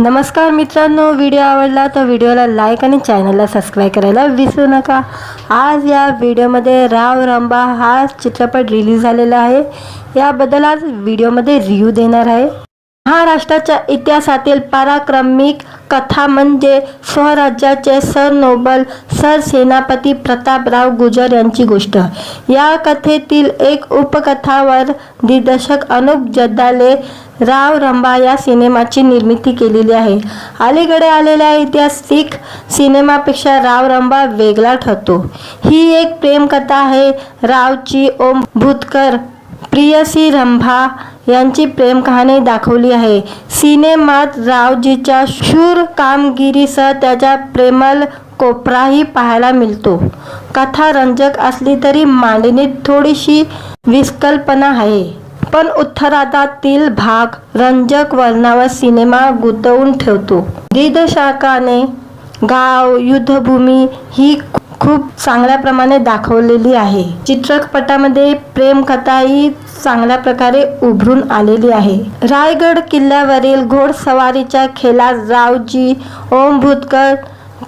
नमस्कार मित्रांनो, व्हिडिओ आवडला तर व्हिडिओला लाईक आणि चॅनलला सबस्क्राईब करायला विसरू नका। आज या व्हिडिओमध्ये राव रंबा हा चित्रपट रिलीज झालेला आहे, याबद्दल आज व्हिडिओमध्ये रिव्ह्यू देणार आहे। महाराष्ट्राच्या इतिहासातील पराक्रमिक कथा म्हणजे स्वराज्याचे सरनोबल सरसेनापती प्रतापराव गुजर यांची गोष्ट। या कथेतील एक उपकथावर दिग्दर्शक अनुप जगदाले राव रंबा या सिनेमाची निर्मिती केलेली आहे। अलीकडे आलेल्या ऐतिहासिक सिनेमापेक्षा राव रंबा वेगळा ठरतो। ही एक प्रेमकथा आहे। रावची ओम भूतकर प्रियसी रंभा यांची प्रेम कहाणी दाखवली आहे। सिनेमात रावजीच्या शूर कामगिरीसह त्याचा प्रेमळ कोपराही पाहायला मिळतो। कथा रंजक असली तरी मांडणीत थोडीशी विस्कल्पना आहे, पण उत्तरार्धातील भाग रंजक वर्णनावर सिनेमा गुंतवून ठेवतो। दिग्दर्शकाने गाव युद्धभूमी ही खूप चांगल्या प्रमाणे दाखवलेली आहे। चित्रपटामध्ये प्रेमकथाही चांगल्या प्रकारे उभरून आलेली आहे। रायगड किल्ल्यावरील घोडसवारीच्या खेळात रावजी ओम भूतकर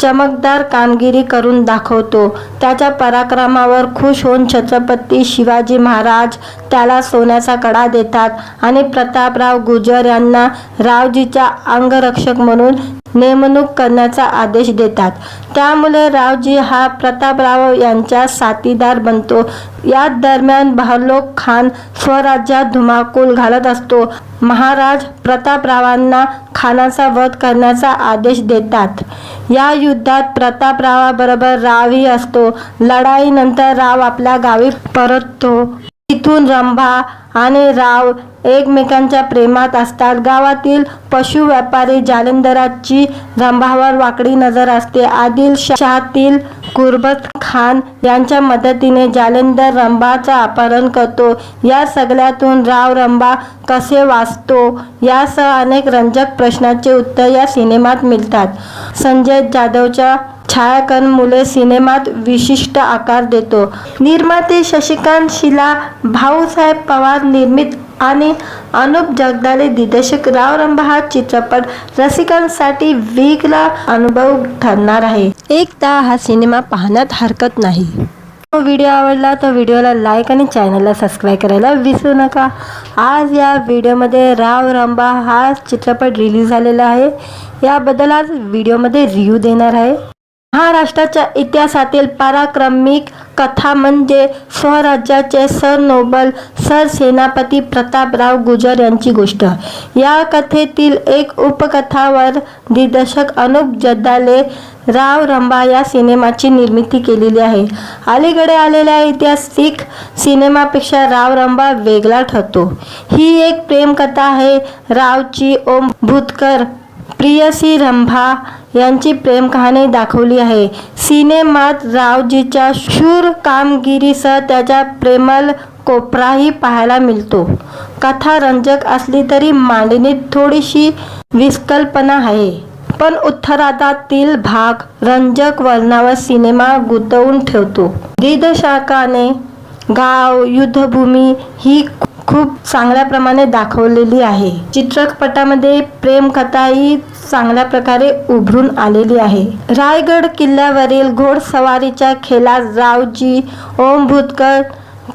चमकदार कामगिरी करून दाखवतो। त्याच्या पराक्रमावर खुश होऊन छत्रपती शिवाजी महाराज त्याला सोन्याचा कडा देतात आणि प्रतापराव गुजर यांना रावजीचा अंगरक्षक म्हणून नेमणूक करण्याचा आदेश देतात। त्यामुळे रावजी हा प्रतापराव यांचा साथीदार बनतो। या दरम्यान बहलोक खान स्वराज्यात धुमाकूळ घालत असतो। महाराज प्रतापरावांना खानाचा वध करण्याचा आदेश देतात। या युद्धात प्रतापरावाबरोबर रावही असतो। लढाईनंतर राव आपल्या गावी परततो। तिथून रंभा आणि राव एकमेकांच्या प्रेमात असतात। गावातील पशु व्यापारी जालिंदराची रंभावर वाकडी नजर असते। आदिलशाहातील कुर्बत खान यांच्या मदतीने जालिंदर रंभाचं अपहरण करतो। या सगळ्यातून राव रंभा कसे वाचतो यासह अनेक रंजक प्रश्नांचे उत्तर या सिनेमात मिळतात। संजय जाधवच्या छायाग्रहणामुळे सिनेमात विशिष्ट आकार देतो। निर्माते शशिकांत शिला, भाऊसाहेब पवार निर्मित आणि अनुप जगदाले दिग्दर्शक राव रंबा हा चित्रपट रसिकांसाठी वेगळा अनुभव ठरणार आहे। एकदा हा सिनेमा पाहण्यात हरकत नाही। व्हिडिओ आवडला तर व्हिडिओला लाईक आणि चॅनलला सबस्क्राईब करायला विसरू नका। आज या व्हिडिओमध्ये राव रंबा हा चित्रपट रिलीज झालेला आहे, याबद्दल आज व्हिडिओमध्ये रिव्ह्यू देणार आहे। महाराष्ट्राच्या इतिहासातील पराक्रमिक कथा म्हणजे स्वराज्याचे सरनोबल सरसेनापती प्रतापराव गुजर यांची गोष्ट। या कथेतील एक उपकथावर दिग्दर्शक अनुप जगदाले राव रंबा या सिनेमाची निर्मिती केलेली आहे। अलीकडे आलेल्या ऐतिहासिक सिनेमापेक्षा राव रंबा वेगळा ठरतो। ही एक प्रेमकथा आहे। रावची ओम भूतकर प्रियसी रंभा यांची प्रेम कहाणी दाखवली आहे। सिनेमात रावजीच्या शूर कामगिरीसह त्याचा प्रेमळ कोपराही पाहायला मिळतो। कथा रंजक असली तरी मांडणीत थोडीशी विस्कल्पना आहे, पण उत्तरार्धातील भाग रंजक वर्णनावर सिनेमा गुंतवून ठेवतो। दिग्दर्शकाने गाव युद्धभूमी ही खूप चांगल्या प्रमाणे दाखवलेली आहे। चित्रपटामध्ये प्रेमकथाही चांगल्या प्रकारे उभरून आलेली आहे। रायगड किल्ल्यावरील घोडसवारीच्या खेळात रावजी ओम भूतकर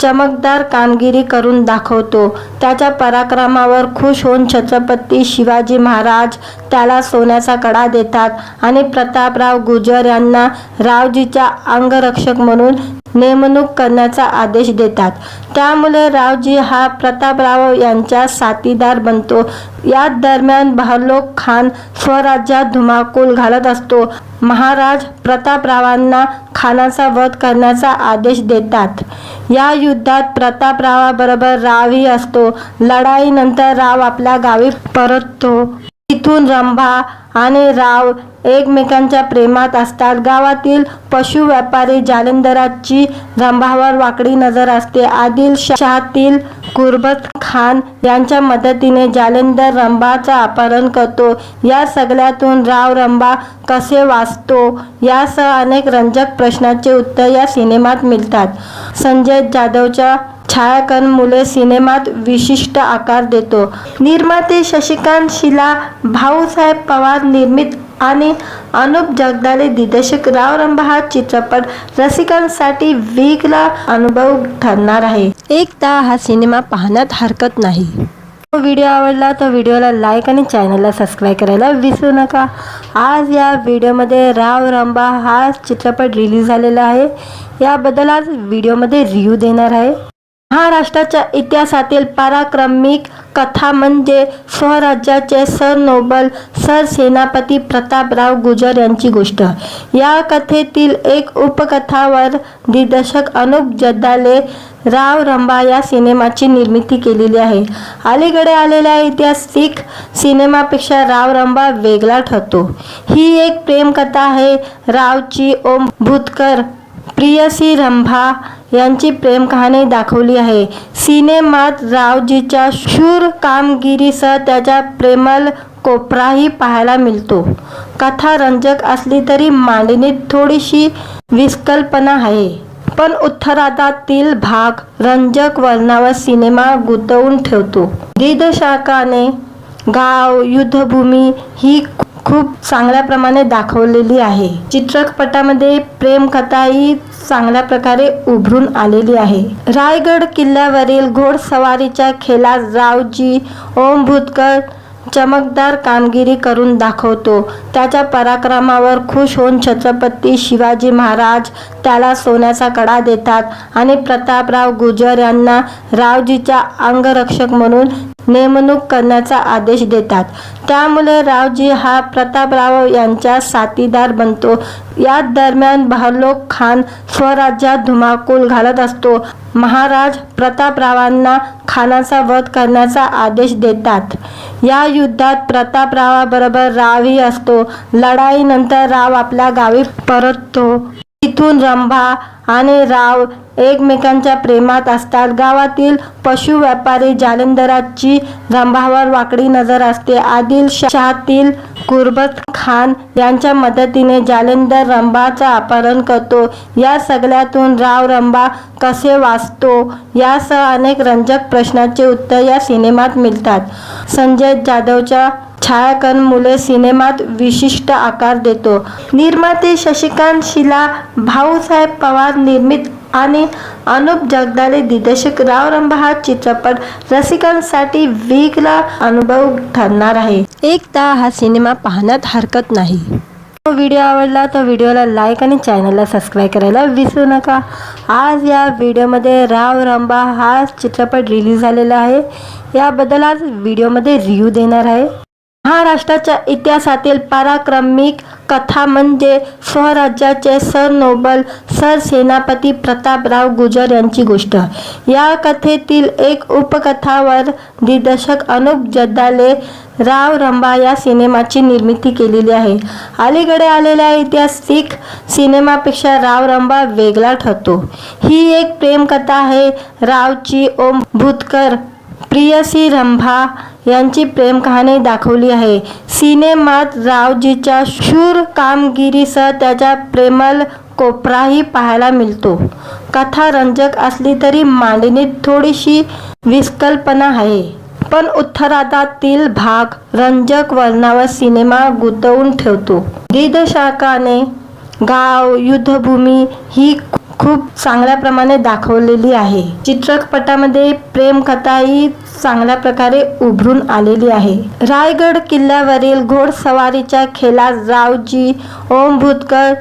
चमकदार कामगिरी करून दाखवतो। त्याच्या पराक्रमावर खुश होऊन छत्रपती शिवाजी महाराज त्याला सोन्याचा कडा देतात आणि प्रतापराव गुजर यांना रावजीचा अंगरक्षक म्हणून नेमणूक करण्याचा आदेश देतात। त्यामुळे रावजी हा प्रतापराव यांचा साथीदार बनतो। या दरम्यान बहलोक खान स्वराज्यात धुमाकूळ घालत असतो। महाराज प्रतापरावांना खानाचा वध करण्याचा आदेश देतात। या युद्धात प्रतापरावाबरोबर रावही असतो। लढाईनंतर राव आपल्या गावी परततो। तिथून रंभा आणि राव एकमेकांच्या प्रेमात असतात। गावातील पशु व्यापारी जालिंदराची रंभावर वाकडी नजर असते। आदिलशाहातील कुर्बत खान यांच्या मदतीने जालिंदर रंभाचं अपहरण करतो। या सगळ्यातून राव रंभा कसे वाचतो यासह अनेक रंजक प्रश्नांचे उत्तर या सिनेमात मिळतात। संजय जाधवच्या छायाकन मुले सिनेमात विशिष्ट आकार देतो। निर्माते शशिकांत शिला, भाऊसाहेब पवार निर्मित आणि अनुप जगदाळे दिग्दर्शक राव रंभा हा चित्रपट रसिकांसाठी वेगळा अनुभव ठरणार आहे। एकदा हा सिनेमा पाहण्यात हरकत नाही। व्हिडिओ आवडला तर व्हिडिओला लाईक आणि चॅनलला सबस्क्राईब करायला विसरू नका। आज या व्हिडिओमध्ये राव रंभा हा चित्रपट रिलीज झालेला आहे, याबद्दल आज व्हिडिओमध्ये रिव्ह्यू देणार आहे। महाराष्ट्राच्या इतिहासातील पराक्रमिक कथा म्हणजे स्वराज्याचे सरनोबल सरसेनापती प्रतापराव गुजर यांची गोष्ट। या कथेतील एक उपकथावर दिग्दर्शक अनुप जगदाळे राव रंभा या सिनेमाची निर्मिती केलेली आहे। अलीकडे आलेल्या ऐतिहासिक सिनेमापेक्षा राव रंभा वेगळा ठरतो। ही एक प्रेमकथा आहे। रावची ओम भूतकर प्रियसी रंभा यांची प्रेम कहाणी दाखवली आहे। सिनेमात रावजीच्या शूर कामगिरीसह त्याचा प्रेमळ कोपराही पाहायला मिळतो। कथा रंजक असली तरी मांडणीत थोडीशी विस्कल्पना आहे, पण उत्तरार्धातील भाग रंजक वर्णनावर सिनेमा गुंतवून ठेवतो। दिग्दर्शकाने गाव युद्धभूमी ही खूप चांगल्या प्रमाणे दाखवलेली आहे। चित्रपटामध्ये प्रेमकथाही चांगल्या प्रकारे उभरून आलेली आहे। रायगड किल्ल्यावरील घोडसवारीच्या खेळात रावजी ओम भूतकर चमकदार कामगिरी करून दाखवतो। त्याच्या पराक्रमावर खुश होऊन छत्रपती शिवाजी महाराज त्याला सोन्याचा कडा देतात आणि प्रतापराव गुजर यांना रावजीच्या अंगरक्षक म्हणून नेमणूक करण्याचा आदेश देतात। त्यामुळे रावजी हा प्रतापराव यांचा साथीदार बनतो। या दरम्यान बहलोक खान स्वराज्यात धुमाकूळ घालत असतो। महाराज प्रतापरावांना खानाचा वध करण्याचा आदेश देतात। या युद्धात प्रतापरावाबरोबर रावही असतो। लढाईनंतर राव आपल्या गावी परततो। तिथून रंभा आणि राव एकमेकांच्या प्रेमात असतात। गावातील पशु व्यापारी जालिंदराची रंभावर वाकडी नजर असते। आदिलशाहातील कुर्बत खान यांच्या मदतीने जालिंदर रंभाचा अपहरण करतो। या सगळ्यातून राव रंभा कसे वाचतो यासह अनेक रंजक प्रश्नांचे उत्तर या सिनेमात मिळतात। संजय जाधवच्या छायाकन मुले सिनेमात विशिष्ट आकार देतो। निर्माते शशिकांत शिला, भाऊसाहेब पवार निर्मित आणि अनुप जगदाळे दिग्दर्शक राव रंभा हा चित्रपट रसिकांसाठी वेगळा अनुभव ठरणार आहे। एकदा हा सिनेमा पाहण्यात हरकत नाही। व्हिडिओ आवडला तर व्हिडिओला लाईक आणि चॅनलला सबस्क्राईब करायला विसरू नका। आज या व्हिडिओमध्ये राव रंभा हा चित्रपट रिलीज झालेला आहे, याबद्दल आज व्हिडिओमध्ये रिव्ह्यू देणार आहे। महाराष्ट्राच्या इतिहासातील पराक्रमिक कथा म्हणजे स्वराज्याचे सरनोबल सरसेनापती प्रतापराव गुजर यांची गोष्ट। या कथेतील एक उपकथावर दिग्दर्शक अनुप जगदाळे राव रंभा या सिनेमाची निर्मिती केलेली आहे। अलीकडे आलेल्या ऐतिहासिक सिनेमापेक्षा राव रंभा वेगळा ठरतो। ही एक प्रेमकथा आहे। रावची ओम भूतकर प्रियसी रंभा यांची प्रेम कहाणी दाखवली आहे। सिनेमात रावजीच्या शूर कामगिरीसह त्याचा प्रेमळ कोपराही पाहायला मिळतो। कथा रंजक असली तरी मांडणीत थोडीशी विस्कल्पना आहे, पण उत्तरार्धातील भाग रंजक वर्णनावर सिनेमा गुंतवून ठेवतो। दिग्दर्शकाने गाव युद्धभूमी ही खूप चांगल्या प्रमाणे दाखवलेली आहे। चित्रपटामध्ये प्रेमकथाही चांगल्या प्रकारे उभरून आलेली आहे। रायगड किल्ल्यावरील घोडसवारीच्या खेळात रावजी ओम भूतकर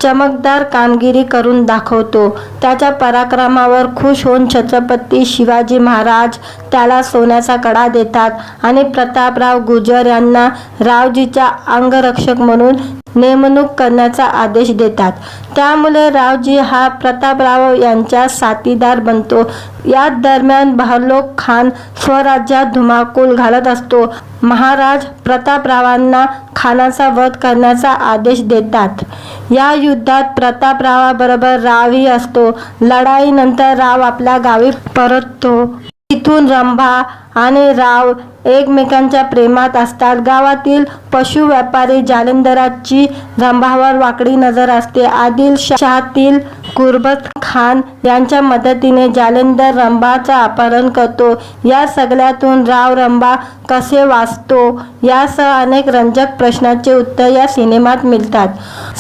चमकदार कामगिरी करून दाखवतो। त्याच्या पराक्रमावर खुश होऊन छत्रपती शिवाजी महाराज त्याला सोन्याचा कडा देतात आणि प्रतापराव गुजर यांना रावजीच्या अंगरक्षक म्हणून नेमणूक करण्याचा आदेश देतात। त्यामुळे रावजी हा प्रतापराव यांचा साथीदार बनतो। या दरम्यान बहलोक खान स्वराज्यात धुमाकूळ घालत असतो। महाराज प्रतापरावांना खानाचा वध करण्याचा आदेश देतात। या युद्धात प्रतापरावाबरोबर रावही असतो। लढाईनंतर राव आपल्या गावी परततो। तिथून रंभा आणि राव एकमेकांच्या प्रेमात असतात। गावातील पशु व्यापारी जालिंदराची रंभावर वाकडी नजर असते। आदिलशाहातील कुर्बत खान यांच्या मदतीने जालिंदर रंभाचा अपहरण करतो। या सगळ्यातून राव रंभा कसे वाचतो यासह अनेक रंजक प्रश्नांचे उत्तर या सिनेमात मिळतात।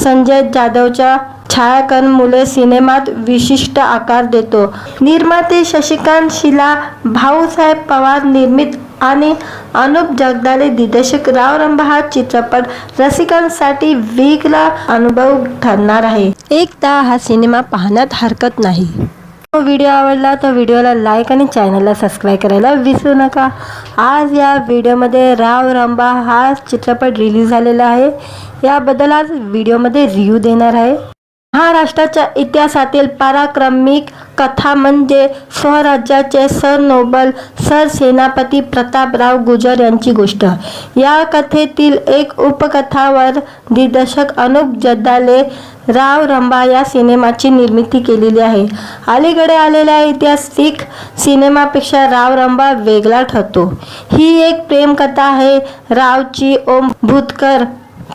संजय जाधवच्या छायाग्रहणामुळे सिनेमात विशिष्ट आकार देतो। निर्माते शशिकांत शिला, भाऊसाहेब पवार निर्मित आणि अनुप जगदाळे दिग्दर्शक राव रंभा हा चित्रपट रसिकांसाठी वेगळा अनुभव ठरणार आहे। एकदा हा सिनेमा पाहण्यात हरकत नाही। व्हिडिओ आवडला तर व्हिडिओला लाईक आणि चॅनलला सबस्क्राईब करायला विसरू नका। आज या व्हिडिओमध्ये राव रंभा हा चित्रपट रिलीज झालेला आहे, याबद्दल आज व्हिडिओमध्ये रिव्ह्यू देणार आहे। महाराष्ट्राच्या इतिहासातील पराक्रमिक कथा म्हणजे स्वराज्याचे सरनोबल सरसेनापती प्रतापराव गुजर यांची गोष्ट। या कथेतील एक उपकथावर दिग्दर्शक अनुप जगदाळे राव रंभा या सिनेमाची निर्मिती केलेली आहे। अलीकडे आलेल्या ऐतिहासिक सिनेमापेक्षा राव रंभा वेगळा ठरतो। ही एक प्रेमकथा आहे। रावची ओम भूतकर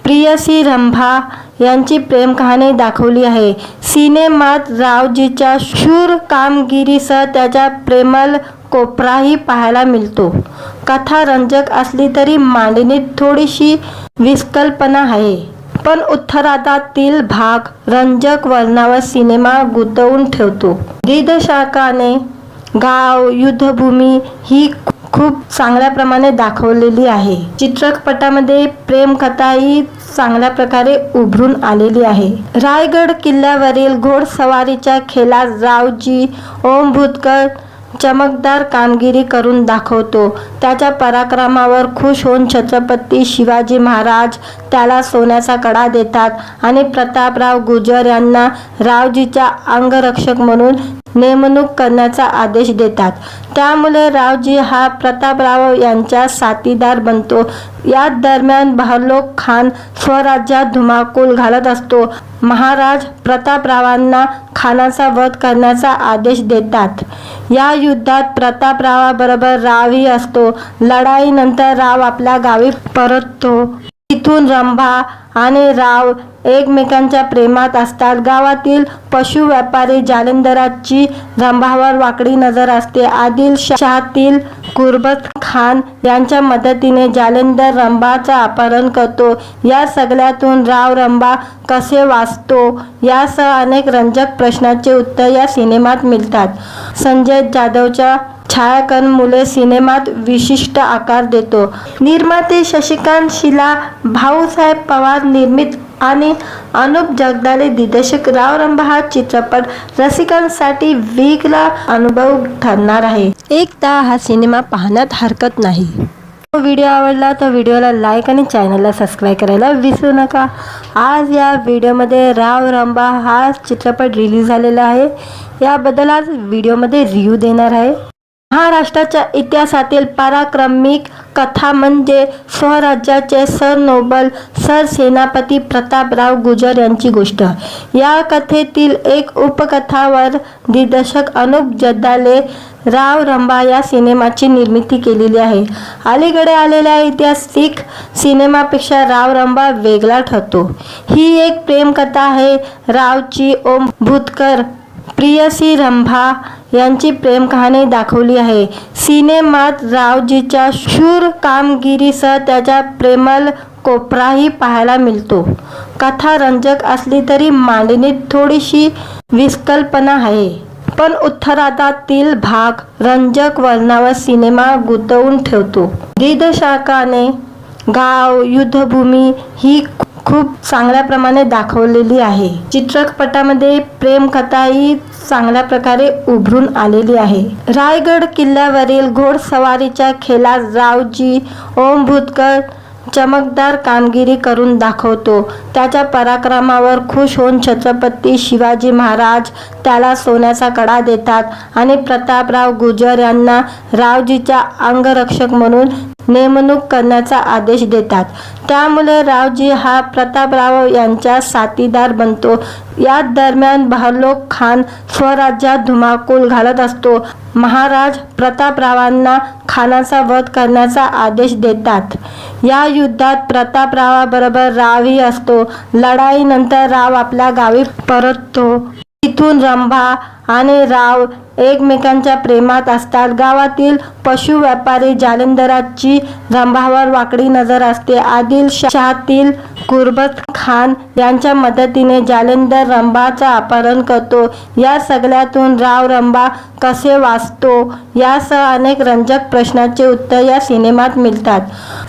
प्रियसी रंभा यांची प्रेम कहाणी दाखवली आहे। सिनेमात रावजीच्या शूर कामगिरीसह त्याचा प्रेमळ कोपराही पाहायला मिळतो। कथा रंजक असली तरी मांडणीत थोडीशी विस्कल्पना आहे, पण उत्तरार्धातील भाग रंजक वर्णनावर सिनेमा गुंतवून ठेवतो। दिग्दर्शकाने गाव युद्धभूमी ही खूप चांगल्या प्रमाणे दाखवलेली आहे। चित्रपटामध्ये प्रेमकथाही चांगल्या प्रकारे उभरून आलेली आहे। रायगड किल्ल्यावरील घोडसवारीच्या खेळात रावजी ओम भूतकर चमकदार कामगिरी करून दाखवतो। त्याच्या पराक्रमावर खुश होऊन छत्रपती शिवाजी महाराज त्याला सोन्याचा कडा देतात आणि प्रतापराव गुजर यांना रावजीचा अंगरक्षक म्हणून नेमणूक करण्याचा आदेश देतात। त्यामुळे रावजी हा प्रतापराव यांचा साथीदार बनतो। या दरम्यान बहलोक खान स्वराज्यात धुमाकूळ घालत असतो। महाराज प्रतापरावांना खानाचा वध करण्याचा आदेश देतात। या युद्धात प्रतापरावाबरोबर रावही असतो। लढाईनंतर राव आपल्या गावी परततो। तिथून रंभा आणि राव एकमेकांच्या प्रेमात असतात। गावातील पशु व्यापारी जालिंदराची रंभावर वाकडी नजर असते। आदिलशाहातील गुरबत खान यांच्या मदतीने जालिंदर रंभाचा अपहरण करतो। या सगळ्यातून राव रंभा कसे वाचतो यासह अनेक रंजक प्रश्नांचे उत्तर या सिनेमात मिळतात। संजय जाधवच्या छायाग्रहणामुळे सिनेमात विशिष्ट आकार देतो। निर्माते शशिकांत शिला, भाऊसाहेब पवार निर्मित आणि अनुप जगदाळे दिग्दर्शक राव रंभा हा चित्रपट रसिकांसाठी वेगळा अनुभव ठरणार आहे। एकदा हा सिनेमा पाहण्यात हरकत नाही। व्हिडिओ आवडला तर व्हिडिओला लाईक आणि चॅनलला सबस्क्राईब करायला विसरू नका। आज या व्हिडिओमध्ये राव रंभा हा चित्रपट रिलीज झालेला आहे, याबद्दल आज व्हिडिओमध्ये रिव्ह्यू देणार आहे। महाराष्ट्राच्या इतिहासातील पराक्रमिक कथा म्हणजे स्वराज्याचे सरनोबल सरसेनापती प्रतापराव गुजर यांची गोष्ट। या कथेतील एक उपकथावर दिग्दर्शक अनुप जगदाळे राव रंभा या सिनेमाची निर्मिती केलेली आहे। अलीकडे आलेल्या ऐतिहासिक सिनेमापेक्षा राव रंभा वेगळा ठरतो। ही एक प्रेमकथा आहे। रावची ओम भूतकर प्रियसी रंभा यांची प्रेम कहाणी दाखवली आहे। सिनेमात रावजीच्या शूर कामगिरीसह त्याचा प्रेमळ कोपराही पाहायला मिळतो। कथा रंजक असली तरी मांडणीत थोडीशी विस्कल्पना आहे, पण उत्तरार्धातील भाग रंजक वर्णनावर सिनेमा गुंतवून ठेवतो। दिग्दर्शकाने गाव युद्धभूमी ही खूप चांगल्या प्रमाणे दाखवलेली आहे। चित्रपटामध्ये प्रेमकथाही चांगल्या प्रकारे उभरून आलेली आहे। रायगड किल्ल्यावरील घोडसवारीच्या खेळात रावजी ओम भूतकर चमकदार कामगिरी करून दाखवतो। त्याच्या पराक्रमावर खुश होऊन छत्रपती शिवाजी महाराज त्याला सोन्याचा कडा देतात आणि प्रतापराव गुजर यांना रावजीचा अंगरक्षक म्हणून नेमणूक करण्याचा आदेश देतात। त्यामुळे रावजी हा प्रतापराव यांचा साथीदार बनतो। या दरम्यान बहलोक खान स्वराज्यात धुमाकूळ घालत असतो। महाराज प्रतापरावांना खानाचा वध करण्याचा आदेश देतात। या युद्धात प्रतापरावाबरोबर रावही असतो। लढाईनंतर राव आपल्या गावी परततो। तिथून रंभा आणि राव एकमेकांच्या प्रेमात असतात. गावातील पशु व्यापारी जालिंदराची रंभावर वाकडी नजर असते. आदिलशाहातील गुरबत खान यांच्या मदतीने जालिंदर रंभाचं अपहरण करतो. या सगळ्यातून राव रंभा कसे वाचतो यासह अनेक रंजक प्रश्नांचे उत्तर या सिनेमात मिळतात.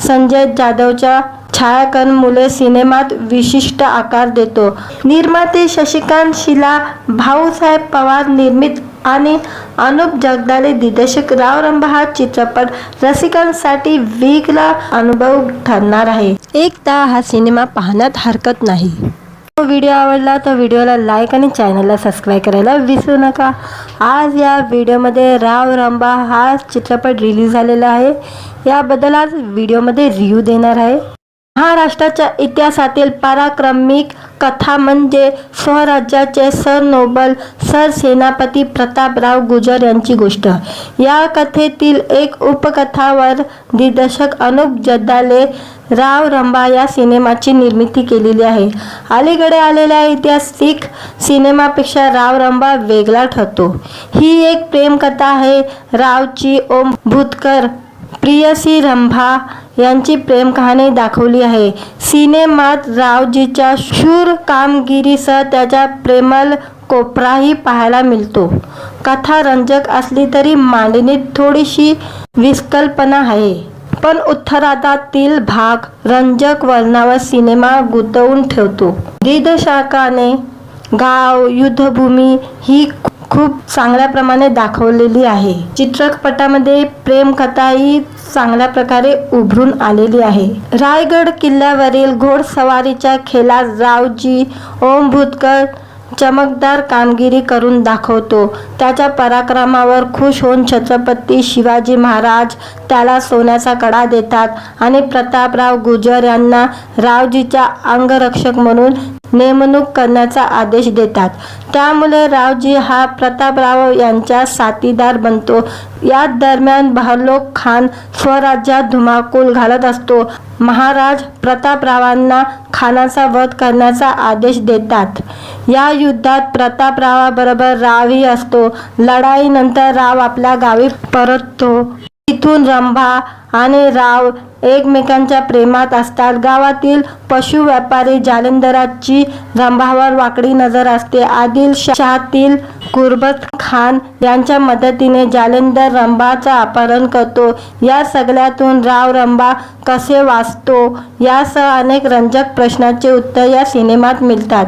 संजय जाधवच्या छायाग्रहणामुळे सिनेमात विशिष्ट आकार देतो. निर्माते शशिकांत शिला, भाऊसाहेब पवार निर्मित आणि अनुप जगदाळे दिग्दर्शक राव रंभा हा चित्रपट रसिकांसाठी वेगळा अनुभव ठरणार आहे. एकदा हा सिनेमा पाहण्यात हरकत नाही. व्हिडिओ आवडला तर व्हिडिओला लाईक आणि चॅनलला सबस्क्राईब करायला विसरू नका. आज या व्हिडिओमध्ये राव रंभा हा चित्रपट रिलीज झालेला आहे. याबद्दल आज व्हिडिओमध्ये रिव्ह्यू देणार आहे. महाराष्ट्राच्या इतिहासातील पराक्रमिक कथा म्हणजे स्वराज्याचे सरनोबल सरसेनापती प्रतापराव गुर्जर यांची गोष्ट. या कथेतील एक उपकथावर दिग्दर्शक अनुप जगदाळे राव रंभा या सिनेमाची निर्मिती केलेली आहे. अलीकडे आलेल्या ऐतिहासिक सिनेमापेक्षा राव रंभा वेगळा ठरतो. ही एक प्रेमकथा आहे. रावची ओम भूतकर प्रियसी रंभा यांची प्रेम कहाणी दाखवली आहे. सिनेमात रावजीच्या शूर कामगिरीसह त्याचा प्रेमळ कोपराही पाहायला मिळतो. कथा रंजक असली तरी मांडणीत थोडीशी विस्कल्पना आहे. पण उत्तरार्धातील भाग रंजक वर्णनावर सिनेमा गुंतवून ठेवतो. दिग्दर्शकाने गाव युद्धभूमी ही खूप चांगल्या प्रमाणे दाखवलेली आहे. चित्रपटामध्ये प्रेमकथाही चांगल्या प्रकारे उभरून आलेली आहे. रायगड किल्ल्यावरील घोडसवारीच्या खेळात रावजी ओम भूतकर चमकदार कामगिरी करून दाखवतो. त्याच्या पराक्रमावर खुश होऊन छत्रपती शिवाजी महाराज त्याला सोन्याचा कडा देतात आणि प्रतापराव गुर्जर यांना रावजीचा अंगरक्षक म्हणून नेमणूक करण्याचा आदेश देतात. त्यामुळे रावजी हा प्रतापराव यांचा साथीदार बनतो. या दरम्यान बहलोक खान स्वराज्यात धुमाकूळ घालत असतो. महाराज प्रतापरावांना खानाचा वध करण्याचा आदेश देतात. या युद्धात प्रतापरावाबरोबर रावही असतो. लढाईनंतर राव आपल्या गावी परततो. तिथून रंभा आणि राव एकमेकांच्या प्रेमात असतात. गावातील पशु व्यापारी जालिंदराची रंभावर वाकडी नजर असते. आदिलशाहातील गुरबत खान यांच्या मदतीने जालिंदर रंभाचं अपहरण करतो. या सगळ्यातून राव रंभा कसे वाचतो यासह अनेक रंजक प्रश्नांचे उत्तर या सिनेमात मिळतात.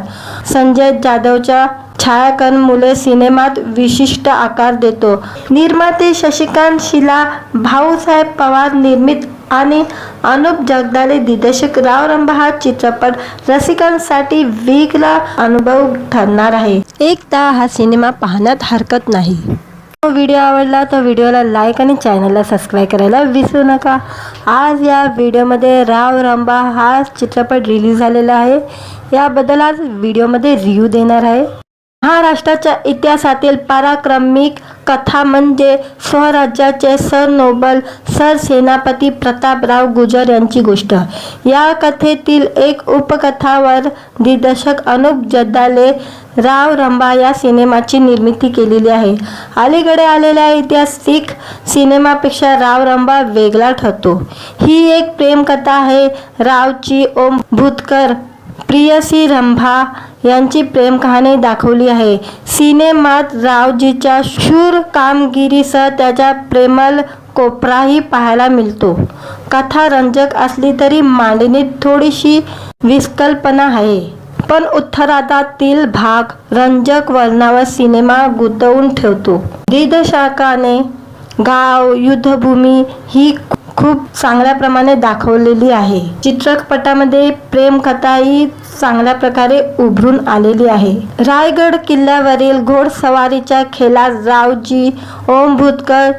संजय जाधवच्या छायाग्रहणामुळे सिनेमात विशिष्ट आकार देतो. निर्माते शशिकांत शिला, भाऊसाहेब पवार निर्मित आणि अनुप जगदाळे दिग्दर्शक राव रंभा हा चित्रपट रसिकांसाठी वेगळा अनुभव ठरणार आहे. एकदा हा सिनेमा पाहण्यात हरकत नाही. व्हिडिओ आवडला तर व्हिडिओला लाईक आणि चॅनलला सबस्क्राईब करायला विसरू नका. आज या व्हिडिओमध्ये राव रंभा हा चित्रपट रिलीज झालेला आहे. याबद्दल आज व्हिडिओमध्ये रिव्ह्यू देणार आहे. महाराष्ट्राच्या इतिहासातील पराक्रमिक कथा म्हणजे स्वराज्याचे सरनोबल सरसेनापती प्रतापराव गुर्जर यांची गोष्ट. या कथेतील एक उपकथावर दिग्दर्शक अनुप जगदाळे राव रंभा या सिनेमाची निर्मिती केलेली आहे. अलीकडे आलेल्या ऐतिहासिक सिनेमापेक्षा राव रंभा वेगळा ठरतो. ही एक प्रेमकथा आहे. रावची ओम भूतकर प्रियसी रंभा यांची प्रेम कहाणी दाखवली आहे. सिनेमात रावजीच्या शूर कामगिरीसह त्याचा प्रेमळ कोपराही पाहायला मिळतो. कथा रंजक असली तरी मांडणीत थोडीशी विस्कल्पना आहे. पण उत्तरार्धातील भाग रंजक वर्णनावर सिनेमा गुंतवून ठेवतो. दिग्दर्शकाने गाव युद्धभूमी ही खूप चांगल्या प्रमाणे दाखवलेली आहे. चित्रपटामध्ये प्रेमकथाही चांगल्या प्रकारे उभरून आलेली आहे. रायगड किल्ल्यावरील घोडसवारीच्या खेळात रावजी ओम भूतकर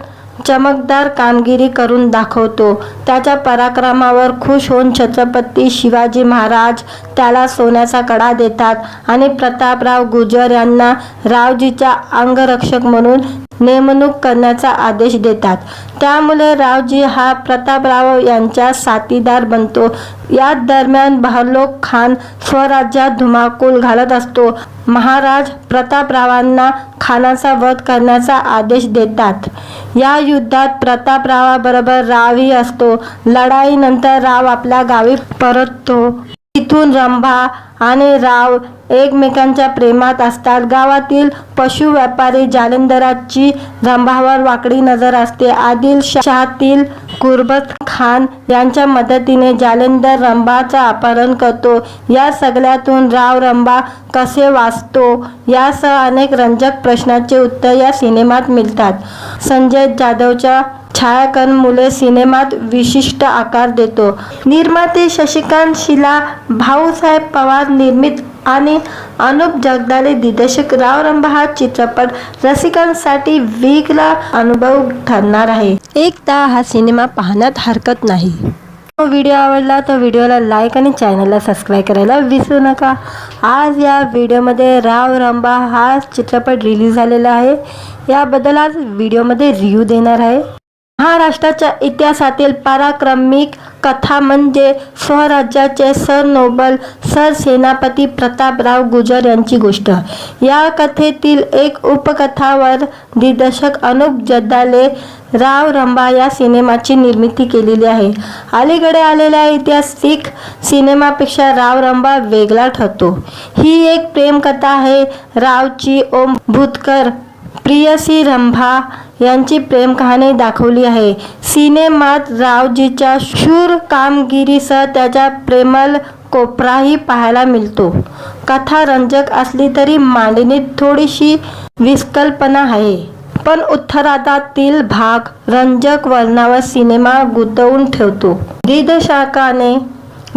चमकदार कामगिरी करून दाखवतो. त्याच्या पराक्रमावर खुश होऊन छत्रपती शिवाजी महाराज त्याला सोन्याचा कडा देतात आणि प्रतापराव गुर्जर यांना रावजीच्या अंगरक्षक म्हणून नेमणूक करण्याचा आदेश देतात। त्यामुळे रावजी हा प्रतापराव यांचा साथीदार बनतो। या दरम्यान बहलोक खान स्वराज्यात धुमाकूळ घालत असतो। महाराज प्रतापरावांना खानाचा वध करण्याचा आदेश देतात। या युद्धात प्रतापरावाबरोबर रावही असतो। लढाईनंतर राव आपल्या गावी परततो। तिथून रंभा आणि राव एकमेकांच्या प्रेमात असतात। गावातील पशु व्यापारी जालिंदराची रंभावर वाकडी नजर असते। आदिलशाहातील गुरबत खान यांच्या मदतीने जालिंदर रंभाचा अपहरण करतो। या सगळ्यातून राव रंभा कसे वाचतो यासह अनेक रंजक प्रश्नांचे उत्तर या सिनेमात मिळतात। संजय जाधवच्या छायाकन मुले सिनेमात विशिष्ट आकार देतो। निर्माते शशिकांत शिला, भाऊसाहेब पवार निर्मित आणि अनुप जगदाले दिग्दर्शक राव रंभा हा चित्रपट रसिकांसाठी वेगळा अनुभव ठरणार आहे। एकदा हा सिनेमा पाहण्यात हरकत नाही। व्हिडिओ आवडला तर व्हिडिओला लाईक आणि चॅनलला सबस्क्राईब करायला विसरू नका। आज या व्हिडिओमध्ये राव रंभा हा चित्रपट रिलीज झालेला आहे। याबद्दल आज व्हिडिओमध्ये रिव्ह्यू देणार आहे। महाराष्ट्राच्या इतिहासातील पराक्रमिक कथा म्हणजे स्वराज्याचे सरनोबल सरसेनापती प्रतापराव गुर्जर यांची गोष्ट। या कथेतील एक उपकथावर दिग्दर्शक अनुप जगदाले राव रंभा या सिनेमाची निर्मिती केलेली आहे। अलीकडे आलेल्या ऐतिहासिक सिनेमापेक्षा राव रंभा वेगळा ठरतो। ही एक प्रेमकथा आहे। रावची ओम भूतकर प्रियसी रंभा यांची प्रेम कहाणी दाखवली आहे। सिनेमात रावजीच्या शूर कामगिरीसह त्याचा प्रेमळ कोपराही पाहायला मिळतो। कथा रंजक असली तरी मांडणीत थोडीशी विस्कलपणा आहे, पण उत्तरार्धातील भाग रंजक वर्णनावर सिनेमा गुंतवून ठेवतो। दिग्दर्शकाने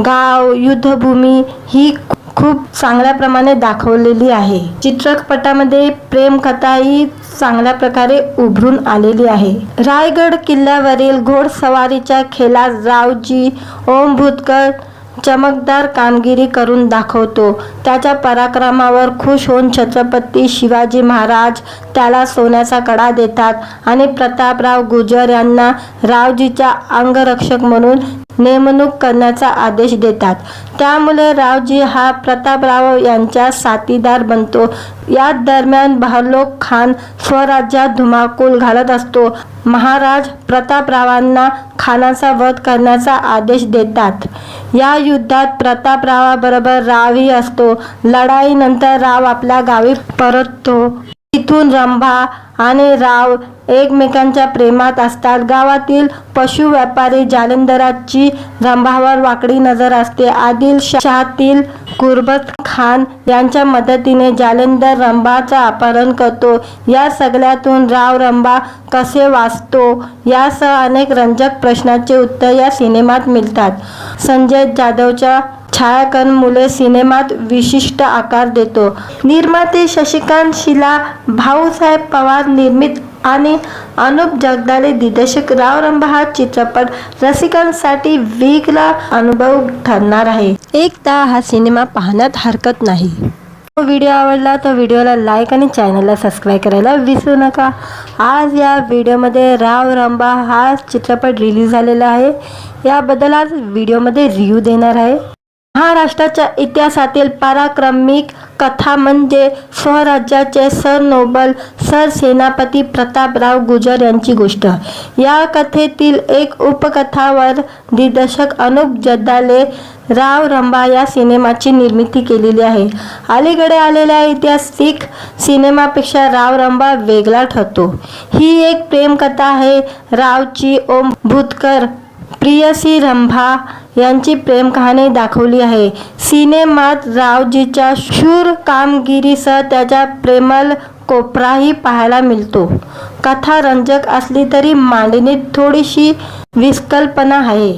गाव युद्धभूमी ही खूप चांगल्या प्रमाणे दाखवलेली आहे। चित्रपटामध्ये प्रेमकथाही चांगल्या प्रकारे उभरून आलेली आहे। रायगड किल्ल्यावरील घोडसवारीच्या खेळात रावजी ओम भूतकर चमकदार कामगिरी करून दाखवतो। त्याच्या पराक्रमावर खुश होऊन छत्रपती शिवाजी महाराज त्याला सोन्याचा कडा देतात आणि प्रतापराव गुर्जर यांना रावजीच्या अंगरक्षक म्हणून नेमणूक करण्याचा आदेश देतात। त्यामुळे रावजी हा प्रतापराव यांचा साथीदार बनतो। या दरम्यान बहलोक खान स्वराज्यात धुमाकूळ घालत असतो। महाराज प्रतापरावांना खानाचा वध करण्याचा आदेश देतात। या युद्धात प्रतापरावाबरोबर रावही असतो। लढाईनंतर राव आपल्या गावी परततो। तिथून रंभा आणि राव एकमेकांच्या प्रेमात असतात। गावातील पशु व्यापारी जालिंदराची रंभावर वाकडी नजर असते। आदिलशाहातील गुरबत खान यांच्या मदतीने जालिंदर रंभाचा अपहरण करतो। या सगळ्यातून राव रंभा कसे वाचतो यासह अनेक रंजक प्रश्नांचे उत्तर या सिनेमात मिळतात। संजय जाधवच्या छायाकन मुले सिनेमात विशिष्ट आकार देतो। निर्माते शशिकांत शिला, भाऊसाहेब पवार निर्मित आणि अनुप जगदाले दिग्दर्शक राव रंभा हा चित्रपट रसिकांसाठी वेगळा अनुभव ठरणार आहे। एकदा हा सिनेमा पाहण्यात हरकत नाही। व्हिडिओ आवडला तर व्हिडिओला लाईक आणि चॅनलला सबस्क्राईब करायला विसरू नका। आज या व्हिडिओमध्ये राव रंभा हा चित्रपट रिलीज झालेला आहे। याबद्दल आज व्हिडिओमध्ये रिव्ह्यू देणार आहे। महाराष्ट्राच्या इतिहासातील पराक्रमिक कथा म्हणजे स्वराज्याचे सरनोबल सरसेनापती प्रतापराव गुर्जर यांची गोष्ट। या कथेतील एक उपकथावर दिग्दर्शक अनुप जगदाले राव रंभा या सिनेमाची निर्मिती केलेली आहे। अलीकडे आलेल्या ऐतिहासिक सिनेमापेक्षा राव रंभा वेगळा ठरतो। ही एक प्रेमकथा आहे। रावची ओम भूतकर प्रियसी रंभा यांची प्रेम कहाणी दाखवली आहे। सिनेमात रावजीच्या शूर कामगिरीसह त्याचा प्रेमळ कोपराही पाहायला मिळतो। कथा रंजक असली तरी मांडणीत थोडीशी विस्कलपणा आहे,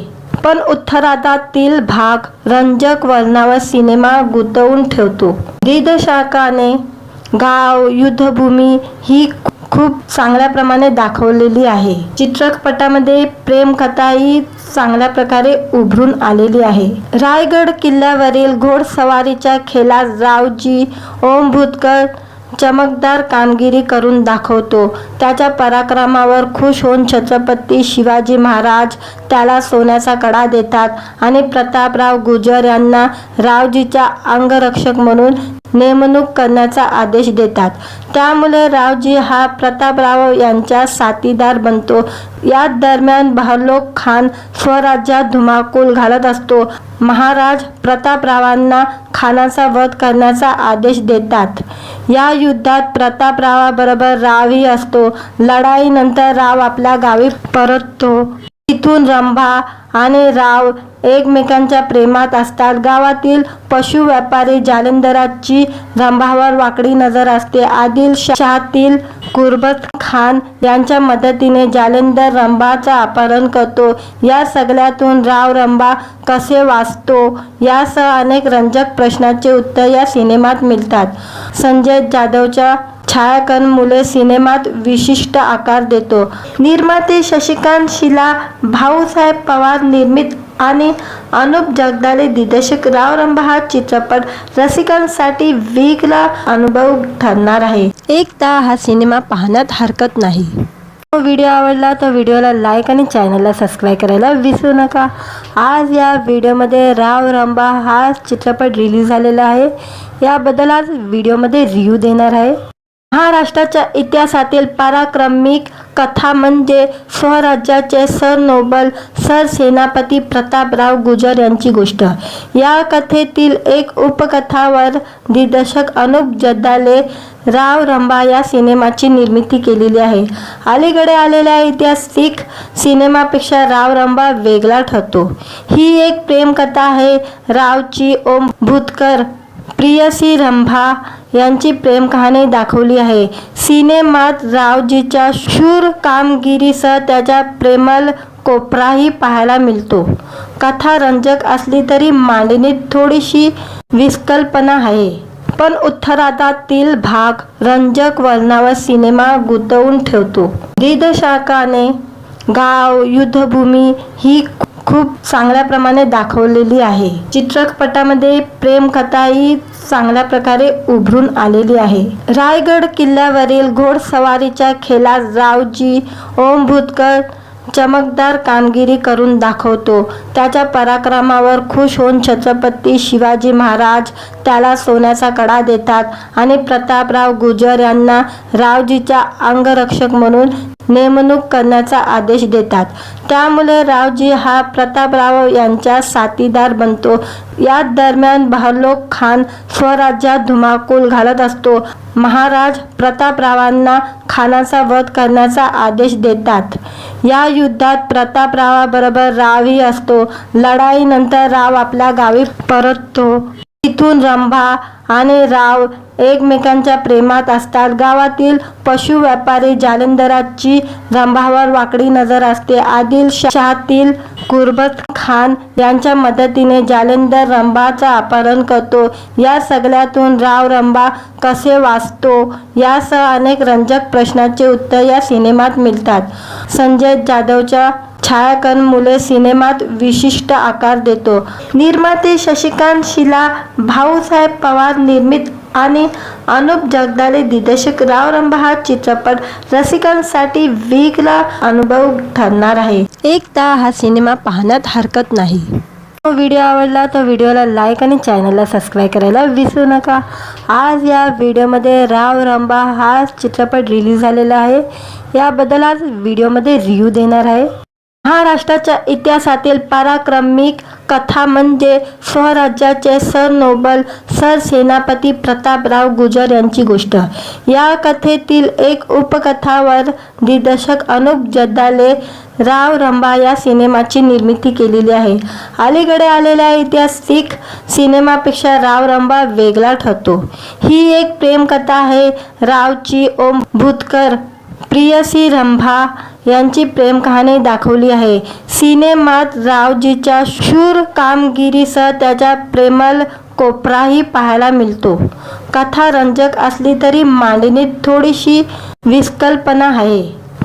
पण उत्तरार्धातील भाग रंजक वर्णनावर सिनेमा गुंतवून ठेवतो। दिग्दर्शकाने गाव युद्धभूमी ही खूप चांगल्या प्रमाणे दाखवलेली आहे. चित्रपटामध्ये प्रेम कथाही चांगल्या प्रकारे उभरून आलेली आहे. रायगड किल्ल्यावरील घोडसवारीच्या खेळात रावजी ओम भूतकर चमकदार कामगिरी करून दाखवतो. त्याच्या पराक्रमावर खुश होऊन छत्रपती शिवाजी महाराज त्याला सोन्याचा कडा देतात आणि प्रतापराव गुर्जर यांना रावजीचा अंगरक्षक म्हणून नेमणूक करण्याचा आदेश देतात. त्यामुळे रावजी हा प्रतापराव यांचा साथीदार बनतो. या दरम्यान बहलोक खान स्वराज्यात धुमाकूळ घालत असतो. महाराज प्रतापरावांना खानाचा वध करण्याचा आदेश देतात. या युद्धात प्रतापरावाबरोबर रावही असतो. लढाईनंतर राव आपल्या गावी परततो. तिथून रंभा आणि राव एकमेकांच्या प्रेमात असतात. गावातील पशु व्यापारी जालिंदराची रंभावर वाकडी नजर असते. आदिलशाहातील कुर्बत खान यांच्या मदतीने जालिंदर रंभाचा अपहरण करतो. या सगळ्यातून राव रंभा कसे वाचतो यासह अनेक रंजक प्रश्नांचे उत्तर या सिनेमात मिळतात. संजय जाधवच्या छायाग्रहणामुळे सिनेमात विशिष्ट आकार देतो. निर्माते शशिकांत शिला, भाऊसाहेब पवार निर्मित आणि अनुप जगदाळे दिग्दर्शक राव रंभा हा चित्रपट रसिकांसाठी वेगळा अनुभव ठरणार आहे. एकदा हा सिनेमा पाहण्यात हरकत नाही. व्हिडिओ आवडला तर व्हिडिओला लाईक आणि चॅनलला सबस्क्राईब करायला विसरू नका. आज या व्हिडिओमध्ये राव रंभा हा चित्रपट रिलीज झालेला आहे. याबद्दल आज व्हिडिओमध्ये रिव्ह्यू देणार आहे. महाराष्ट्राच्या इतिहासातील पराक्रमिक कथा म्हणजे स्वराज्याचे सरनोबल सरसेनापती प्रतापराव गुर्जर यांची गोष्ट. या कथेतील एक उपकथावर दिग्दर्शक अनुप जगदाळे राव रंभा या सिनेमाची निर्मिती केलेली आहे. अलीकडे आलेल्या ऐतिहासिक सिनेमापेक्षा राव रंभा वेगळा ठरतो. ही एक प्रेमकथा आहे. रावची ओम भूतकर प्रियसी रंभा यांची प्रेम कहाणी दाखवली आहे. सिनेमात रावजीच्या शूर कामगिरीसह त्याचा प्रेमळ कोपराही पाहायला मिळतो. कथा रंजक असली तरी मांडणीत थोडीशी विस्कल्पना आहे. पण उत्तरार्धातील भाग रंजक वर्णनावर सिनेमा गुंतवून ठेवतो. दिग्दर्शकाने गाव युद्धभूमी ही खूप चांगल्या प्रमाणे दाखवलेली आहे. चित्रपटामध्ये प्रेम कथाही चांगल्या प्रकारे उभरून आलेली आहे. रायगड किल्ल्यावरील घोडसवारीच्या खेळात रावजी ओम भूतकर चमकदार कामगिरी करून दाखवतो. त्याच्या पराक्रमावर खुश होऊन छत्रपती शिवाजी महाराज त्याला सोन्याचा कडा देतात आणि प्रतापराव गुर्जर यांना रावजीचा अंगरक्षक म्हणून नेमणूक करण्याचा आदेश देतात. त्यामुळे रावजी हा प्रतापराव यांचा साथीदार बनतो. या दरम्यान बहलोक खान स्वराज्यात धुमाकूळ घालत असतो. महाराज प्रतापरावांना खानाचा वध करण्याचा आदेश देतात. या युद्धात प्रतापरावाबरोबर रावही असतो. लढाईनंतर राव आपल्या गावी परततो. तिथून रंभा आणि राव एकमेकांच्या प्रेमात असतात. गावातील पशु व्यापारी जालिंदराची रंभावर वाकडी नजर असते. आदिलशाहातील कुर्बत खान यांच्या मदतीने जालिंदर रंभाचा अपहरण करतो. या सगळ्यातून राव रंभा कसे वाचतो यासह अनेक रंजक प्रश्नांचे उत्तर या सिनेमात मिळतात. संजय जाधवच्या छायाग्रहणामुळे सिनेमात विशिष्ट आकार देतो. निर्माते शशिकांत शिला, भाऊसाहेब पवार निर्मित आणि अनुप जगदाळे दिग्दर्शक राव रंभा हा चित्रपट रसिकांसाठी वेगळा अनुभव ठरणार आहे. एकदा हा सिनेमा पाहण्यात हरकत नाही. व्हिडिओ आवडला तर व्हिडिओला लाईक आणि चॅनलला सबस्क्राईब करायला विसरू नका. आज या व्हिडिओमध्ये राव रंभा हा चित्रपट रिलीज झालेला आहे. याबद्दल आज व्हिडिओमध्ये रिव्ह्यू देणार आहे. महाराष्ट्राच्या इतिहासातील पराक्रमिक कथा म्हणजे स्वराज्याचे सरनोबल सरसेनापती प्रतापराव गुर्जर यांची गोष्ट. या कथेतील एक उपकथावर दिग्दर्शक अनुप जगदाळे राव रंभा या सिनेमाची निर्मिती केलेली आहे. अलीकडे आलेल्या ऐतिहासिक सिनेमापेक्षा राव रंभा वेगळा ठरतो. ही एक प्रेमकथा आहे. रावची ओम भूतकर प्रियसी रंभा यांची प्रेम कहाणी दाखवली आहे. सिनेमात रावजीच्या शूर कामगिरीसह त्याचा प्रेमळ कोपराही पाहायला मिळतो. कथा रंजक असली तरी मांडणीत थोडीशी विस्कल्पना आहे,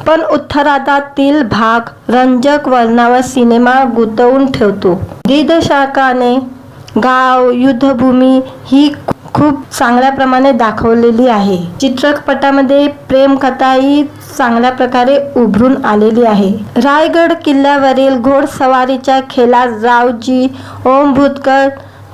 पण उत्तरार्धातील भाग रंजक वर्णनावर सिनेमा गुंतवून ठेवतो. दिग्दर्शकाने गाव, युद्धभूमी ही खूप चांगल्या प्रमाणे दाखवलेली आहे. चित्रपटामध्ये प्रेमकथाही चांगल्या प्रकारे उभरून आलेली आहे. रायगड किल्ल्यावरील घोडसवारीच्या खेळात रावजी ओम भूतकर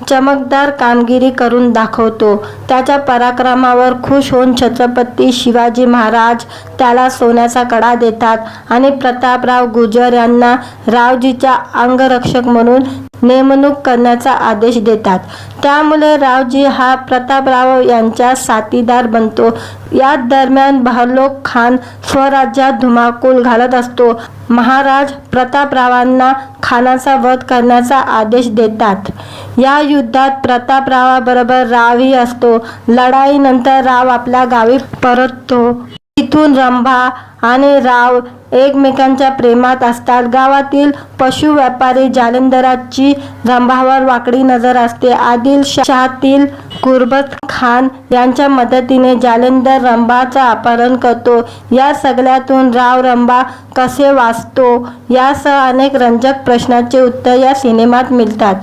चमकदार कामगिरी करून दाखवतो. त्याच्या पराक्रमावर खुश होऊन छत्रपती शिवाजी महाराज त्याला सोन्याचा कडा देतात आणि प्रतापराव गुर्जर यांना रावजीचा अंगरक्षक म्हणून नेमणूक करण्याचा आदेश देतात. त्यामुळे रावजी हा प्रतापराव यांचा साथीदार बनतो. या दरम्यान बहलोक खान स्वराज्यात धुमाकूळ घालत असतो. महाराज प्रतापरावांना खानाचा वध करण्याचा आदेश देतात. या युद्धात प्रतापरावाबरोबर रावही असतो. लढाईनंतर राव आपल्या गावी परततो. तिथून रंभा आणि राव एकमेकांच्या प्रेमात असतात. गावातील पशु व्यापारी जालंधराची रंभावर वाकडी नजर असते. आदिलशाहातील कुर्बत खान यांच्या मदतीने जालंधर रंभाचा अपहरण करतो. या सगळ्यातून राव रंभा कसे वाचतो यासह अनेक रंजक प्रश्नांचे उत्तर या सिनेमात मिळतात.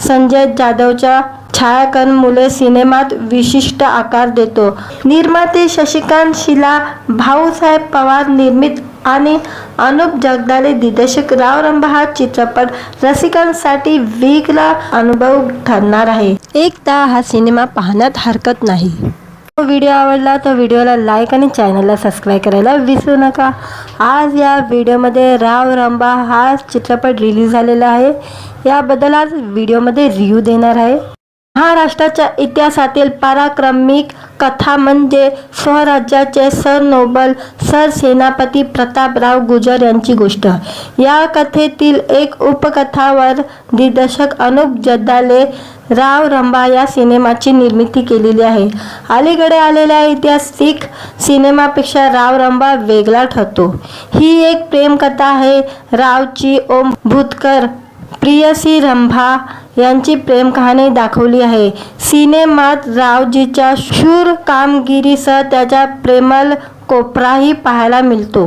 संजय जाधवच्या छायाकन मुले सिनेमात विशिष्ट आकार देतो. निर्माते शशिकांत शिला, भाऊसाहेब पवार निर्मित आणि अनुप जगदाळे दिग्दर्शक राव रंभा हा चित्रपट रसिकांसाठी वेगळा अनुभव ठरणार आहे. एकदा हा सिनेमा पाहण्यात हरकत नाही. व्हिडिओ आवडला तर व्हिडिओला लाईक आणि चॅनलला सबस्क्राईब करायला विसरू नका. आज या व्हिडिओमध्ये राव रंभा हा चित्रपट रिलीज झालेला आहे. याबद्दल आज व्हिडिओमध्ये रिव्ह्यू देणार आहे. महाराष्ट्राच्या इतिहासातील पराक्रमिक कथा म्हणजे स्वराज्याचे सरनोबल सरसेनापती प्रतापराव गुर्जर यांची गोष्ट. या कथेतील एक उपकथावर दिग्दर्शक अनुप जगदाळे राव रंभा या सिनेमाची निर्मिती केलेली आहे. अलीकडे आलेल्या ऐतिहासिक सिनेमापेक्षा राव रंभा वेगळा ठरतो. ही एक प्रेमकथा आहे. रावची ओम भूतकर प्रियसी रंभा यांची प्रेम कहाणी दाखवली आहे. सिनेमात रावजीच्या शूर कामगिरीसह त्याचा प्रेमळ कोपराही पाहायला मिळतो.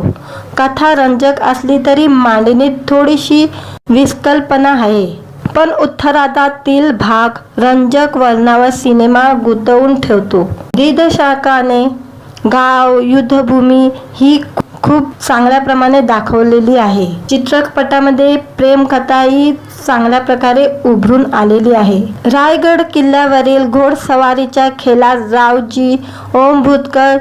कथा रंजक असली तरी मांडणीत थोडीशी विस्कल्पना आहे, पण उत्तरार्धातील भाग रंजक वर्णनावर सिनेमा गुंतवून ठेवतो. दिग्दर्शकाने गाव, युद्धभूमी ही खूप चांगल्या प्रमाणे दाखवलेली आहे. चित्रपटामध्ये प्रेमकथाही चांगल्या प्रकारे उभरून आलेली आहे. रायगड किल्ल्यावरील घोडसवारीच्या खेळात रावजी ओम भूतकर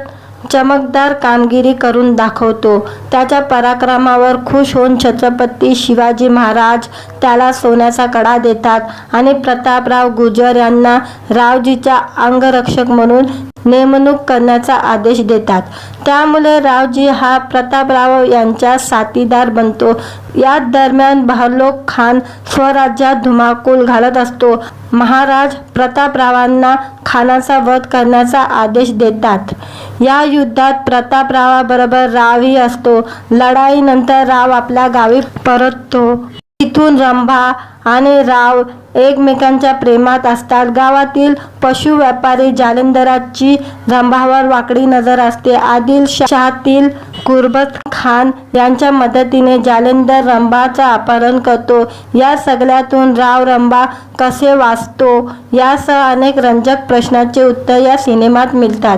चमकदार कामगिरी करून दाखवतो. त्याच्या पराक्रमावर खुश होऊन छत्रपती शिवाजी महाराज त्याला सोन्याचा कडा देतात आणि प्रतापराव गुर्जर यांना रावजीचा अंगरक्षक म्हणून नेमणूक करण्याचा आदेश देतात. त्यामुळे रावजी हा प्रतापराव यांचा साथीदार बनतो. या दरम्यान बहलोक खान स्वराज्यात धुमाकूळ घालत असतो. महाराज प्रतापरावांना खानाचा वध करण्याचा आदेश देतात. या युद्धात प्रतापरावाबरोबर रावही असतो. लढाईनंतर राव आपल्या गावी परततो. तिथून रंभा आणि राव एकमेकांच्या प्रेमात असतात. गावातील पशु व्यापारी जालंधराची रंभावर वाकडी नजर असते. आदिलशाहातील कुर्बत खान यांच्या मदतीने जालंधर रंभाचा अपहरण करतो. या सगळ्यातून राव रंभा कसे वाचतो यासह अनेक रंजक प्रश्नांचे उत्तर या सिनेमात मिळतात.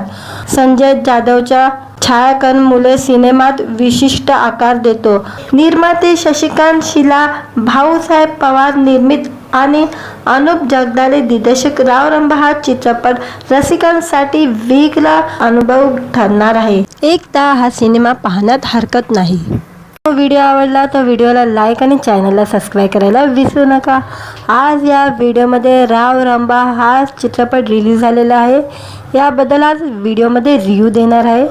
संजय जाधवच्या छायाकन मुले सिनेमात विशिष्ट आकार देतो. निर्माते शशिकांत शिला, भाऊसाहेब पवार निर्मित आणि अनुप जगदाळे दिग्दर्शक राव रंभा हा चित्रपट रसिकांसाठी वेगळा अनुभव ठरणार आहे. एकदा हा सिनेमा पाहण्यात हरकत नाही. व्हिडिओ आवडला तर व्हिडिओला लाईक आणि चॅनलला सबस्क्राईब करायला विसरू नका. आज या व्हिडिओमध्ये राव रंभा हा चित्रपट रिलीज झालेला आहे. याबद्दल आज व्हिडिओमध्ये रिव्ह्यू देणार आहे.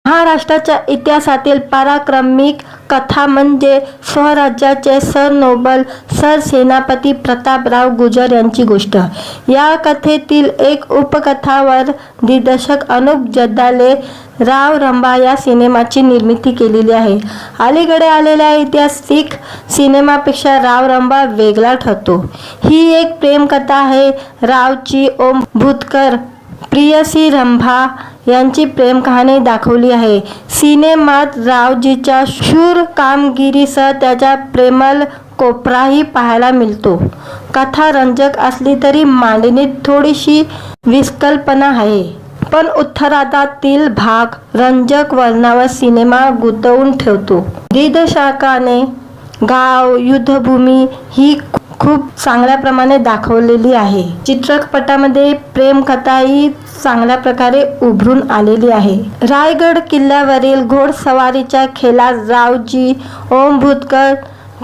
महाराष्ट्राच्या इतिहासातील पराक्रमिक कथा म्हणजे स्वराज्याचे सरनोबल सरसेनापती प्रतापराव गुर्जर यांची गोष्ट. या कथेतील एक उपकथावर दिग्दर्शक अनुप जगदाळे राव रंभा या सिनेमाची निर्मिती केलेली आहे. अलीकडे आलेल्या ऐतिहासिक सिनेमापेक्षा राव रंभा वेगळा ठरतो. ही एक प्रेमकथा आहे. रावची ओम भूतकर प्रेयसी रंभा यांची प्रेम कहाणी दाखवली आहे. सिनेमात रावजीच्या शूर कामगिरीसह त्याचा प्रेमळ कोपराही पाहायला मिळतो. कथा रंजक असली तरी मांडणीत थोडीशी विस्कल्पना आहे, पण उत्तरार्धातील भाग रंजक वर्णनावर सिनेमा गुंतवून ठेवतो. दिग्दर्शकाने गाव, युद्धभूमी ही खूप चांगल्या प्रमाणे दाखवलेली आहे. चित्रपटामध्ये प्रेमकथाही चांगल्या प्रकारे उभरून आलेली आहे. रायगड किल्ल्यावरील घोडसवारीच्या खेळात रावजी ओम भूतकर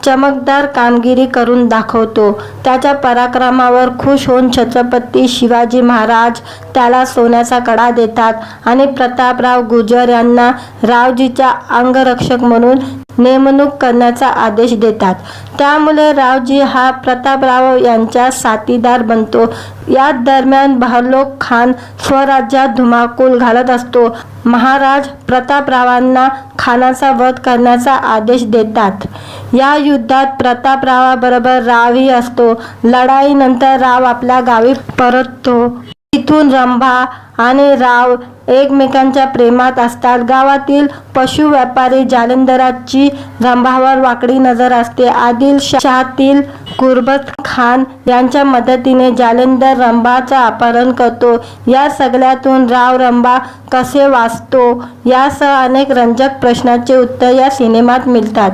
चमकदार कामगिरी करून दाखवतो. त्याच्या पराक्रमावर खुश होऊन छत्रपती शिवाजी महाराज त्याला सोन्याचा कडा देतात आणि प्रतापराव गुर्जर यांना रावजीचा अंगरक्षक म्हणून नेमणूक करण्याचा आदेश देतात. त्यामुळे रावजी हा प्रतापराव यांचा साथीदार बनतो. या दरम्यान बहलोक खान स्वराज्यात धुमाकूळ घालत असतो. महाराज प्रतापरावांना खानाचा वध करण्याचा आदेश देतात. या युद्धात प्रतापरावाबरोबर रावही असतो. लढाईनंतर राव आपल्या गावी परततो. तिथून रंभा आणि राव एकमेकांच्या प्रेमात असतात. गावातील पशु व्यापारी जालिंदराची रंभावर वाकडी नजर असते. आदिलशाहातील कुर्बत खान यांच्या मदतीने जालिंदर रंभाचं अपहरण करतो. या सगळ्यातून राव रंभा कसे वाचतो यासह अनेक रंजक प्रश्नांचे उत्तर या सिनेमात मिळतात.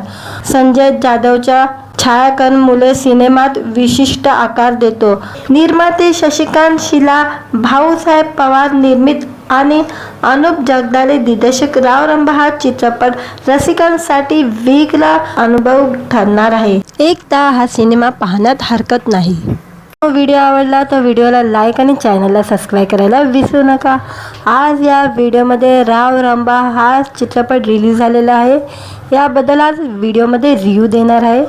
संजय जाधवच्या छायाग्रहणामुळे सिनेमात विशिष्ट आकार देतो. निर्माते शशिकांत शिला, भाऊसाहेब पवार निर्मित आणि अनुप जगदाळे दिग्दर्शक राव रंभा हा चित्रपट रसिकांसाठी वेगळा अनुभव ठरणार आहे. एकदा हा सिनेमा पाहण्यात हरकत नाही. व्हिडिओ आवडला तर व्हिडिओला लाईक आणि चॅनलला सबस्क्राईब करायला विसरू नका. आज या व्हिडिओमध्ये राव रंभा हा चित्रपट रिलीज झालेला आहे. याबद्दल आज व्हिडिओमध्ये रिव्ह्यू देणार आहे.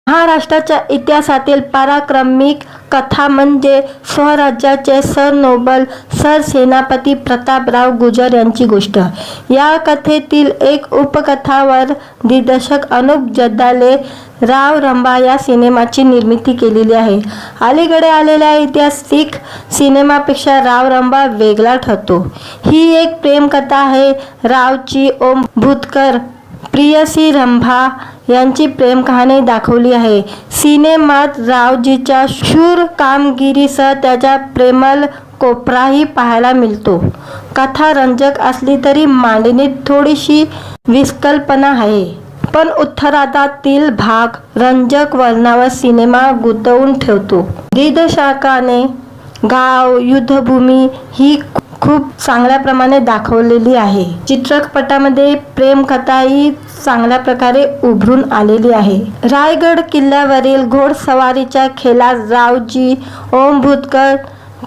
महाराष्ट्राच्या इतिहासातील पराक्रमिक कथा म्हणजे स्वराज्याचे सरनोबल सरसेनापती प्रतापराव गुर्जर यांची गोष्ट. या कथेतील एक उपकथावर दिग्दर्शक अनुप जगदाळे राव रंभा या सिनेमाची निर्मिती केलेली आहे. अलीकडे आलेल्या ऐतिहासिक सिनेमापेक्षा राव रंभा वेगळा ठरतो. ही एक प्रेमकथा आहे. रावची ओम भूतकर प्रेयसी रंभा यांची प्रेम कहाणी दाखवली आहे. सिनेमात रावजीच्या शूर कामगिरीसह त्याचा प्रेमळ कोपराही पाहायला मिळतो. कथा रंजक असली तरी मांडणीत थोडीशी विस्कल्पना आहे, पण उत्तरार्धातील भाग रंजक वर्णनावर सिनेमा गुंतवून ठेवतो. दिग्दर्शकाने गाव, युद्धभूमी ही खूप चांगल्या प्रमाणे दाखवलेली आहे. चित्रपटामध्ये प्रेमकथाही चांगल्या प्रकारे उभरून आलेली आहे. रायगड किल्ल्यावरील घोडसवारीच्या खेळात रावजी ओम भूतकर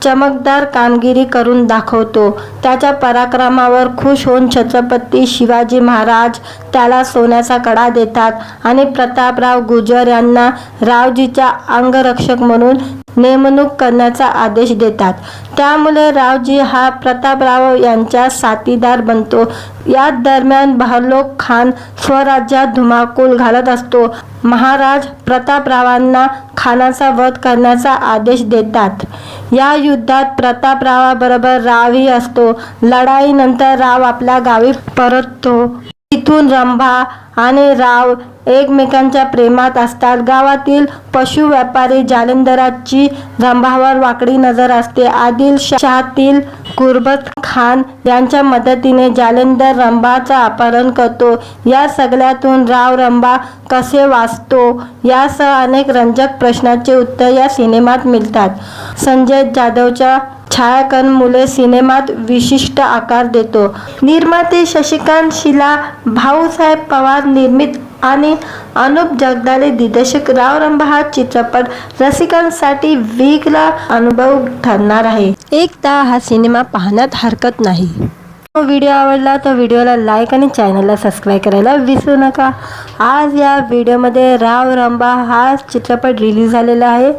चमकदार कामगिरी करून दाखवतो. त्याच्या पराक्रमावर खुश होऊन छत्रपती शिवाजी महाराज त्याला सोन्याचा कडा देतात आणि प्रतापराव गुर्जर यांना रावजीचा अंगरक्षक म्हणून नेमणूक करण्याचा आदेश देतात. त्यामुळे रावजी हा प्रतापराव यांचा साथीदार बनतो. या दरम्यान बहलोक खान स्वराज्यात धुमाकूळ घालत असतो. महाराज प्रतापरावांना खानाचा वध करण्याचा आदेश देतात. या युद्धात प्रतापरावाबरोबर रावही असतो. लढाईनंतर राव आपल्या गावी परततो. तिथून रंभा आणि राव एकमेकांच्या प्रेमात असतात. गावातील पशु व्यापारी जालिंदराची रंभावर वाकडी नजर असते. आदिलशाहातील कुर्बत खान यांच्या मदतीने जालिंदर रंभाचं अपहरण करतो. या सगळ्यातून राव रंभा कसे वाचतो यासह अनेक रंजक प्रश्नांचे उत्तर या सिनेमात मिळतात. संजय जाधवच्या छायाग्रहणामुळे सिनेमात विशिष्ट आकार देतो. निर्माते शशिकांत शिला, भाऊसाहेब पवार निर्मित आणि अनुप जगदाळे दिग्दर्शक राव रंभा हा चित्रपट रसिकांसाठी वेगळा अनुभव ठरणार आहे. एकदा हा सिनेमा पाहण्यात हरकत नाही. व्हिडिओ आवडला तर व्हिडिओला लाईक आणि चॅनलला सबस्क्राईब करायला विसरू नका. आज या व्हिडिओमध्ये राव रंभा हा चित्रपट रिलीज झालेला आहे.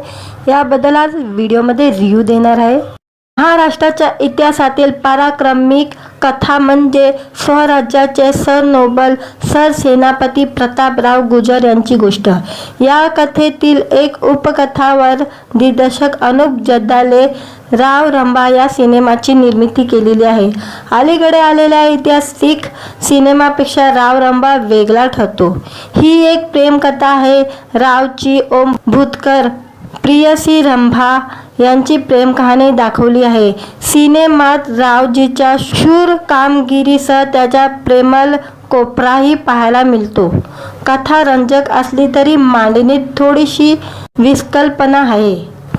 याबद्दल आज व्हिडिओमध्ये रिव्ह्यू देणार आहे. महाराष्ट्राच्या इतिहासातील पराक्रमिक कथा म्हणजे स्वराज्याचे सरनोबल सरसेनापती प्रतापराव गुजर यांची गोष्ट। या कथेतील एक उपकथावर दिग्दर्शक अनुप जगदाले राव रंबा या सिनेमाची निर्मिती केलेली आहे। अलीकडे आलेल्या ऐतिहासिक सिनेमापेक्षा राव रंबा वेगळा ठरतो। ही एक प्रेमकथा आहे। रावची ओम भूतकर प्रियसी रंभा यांची प्रेम कहाणी दाखवली आहे। सिनेमात रावजीच्या शूर कामगिरीसह त्याचा प्रेमळ कोपराही पाहायला मिळतो। कथा रंजक असली तरी मांडणीत थोडीशी विस्कल्पना आहे,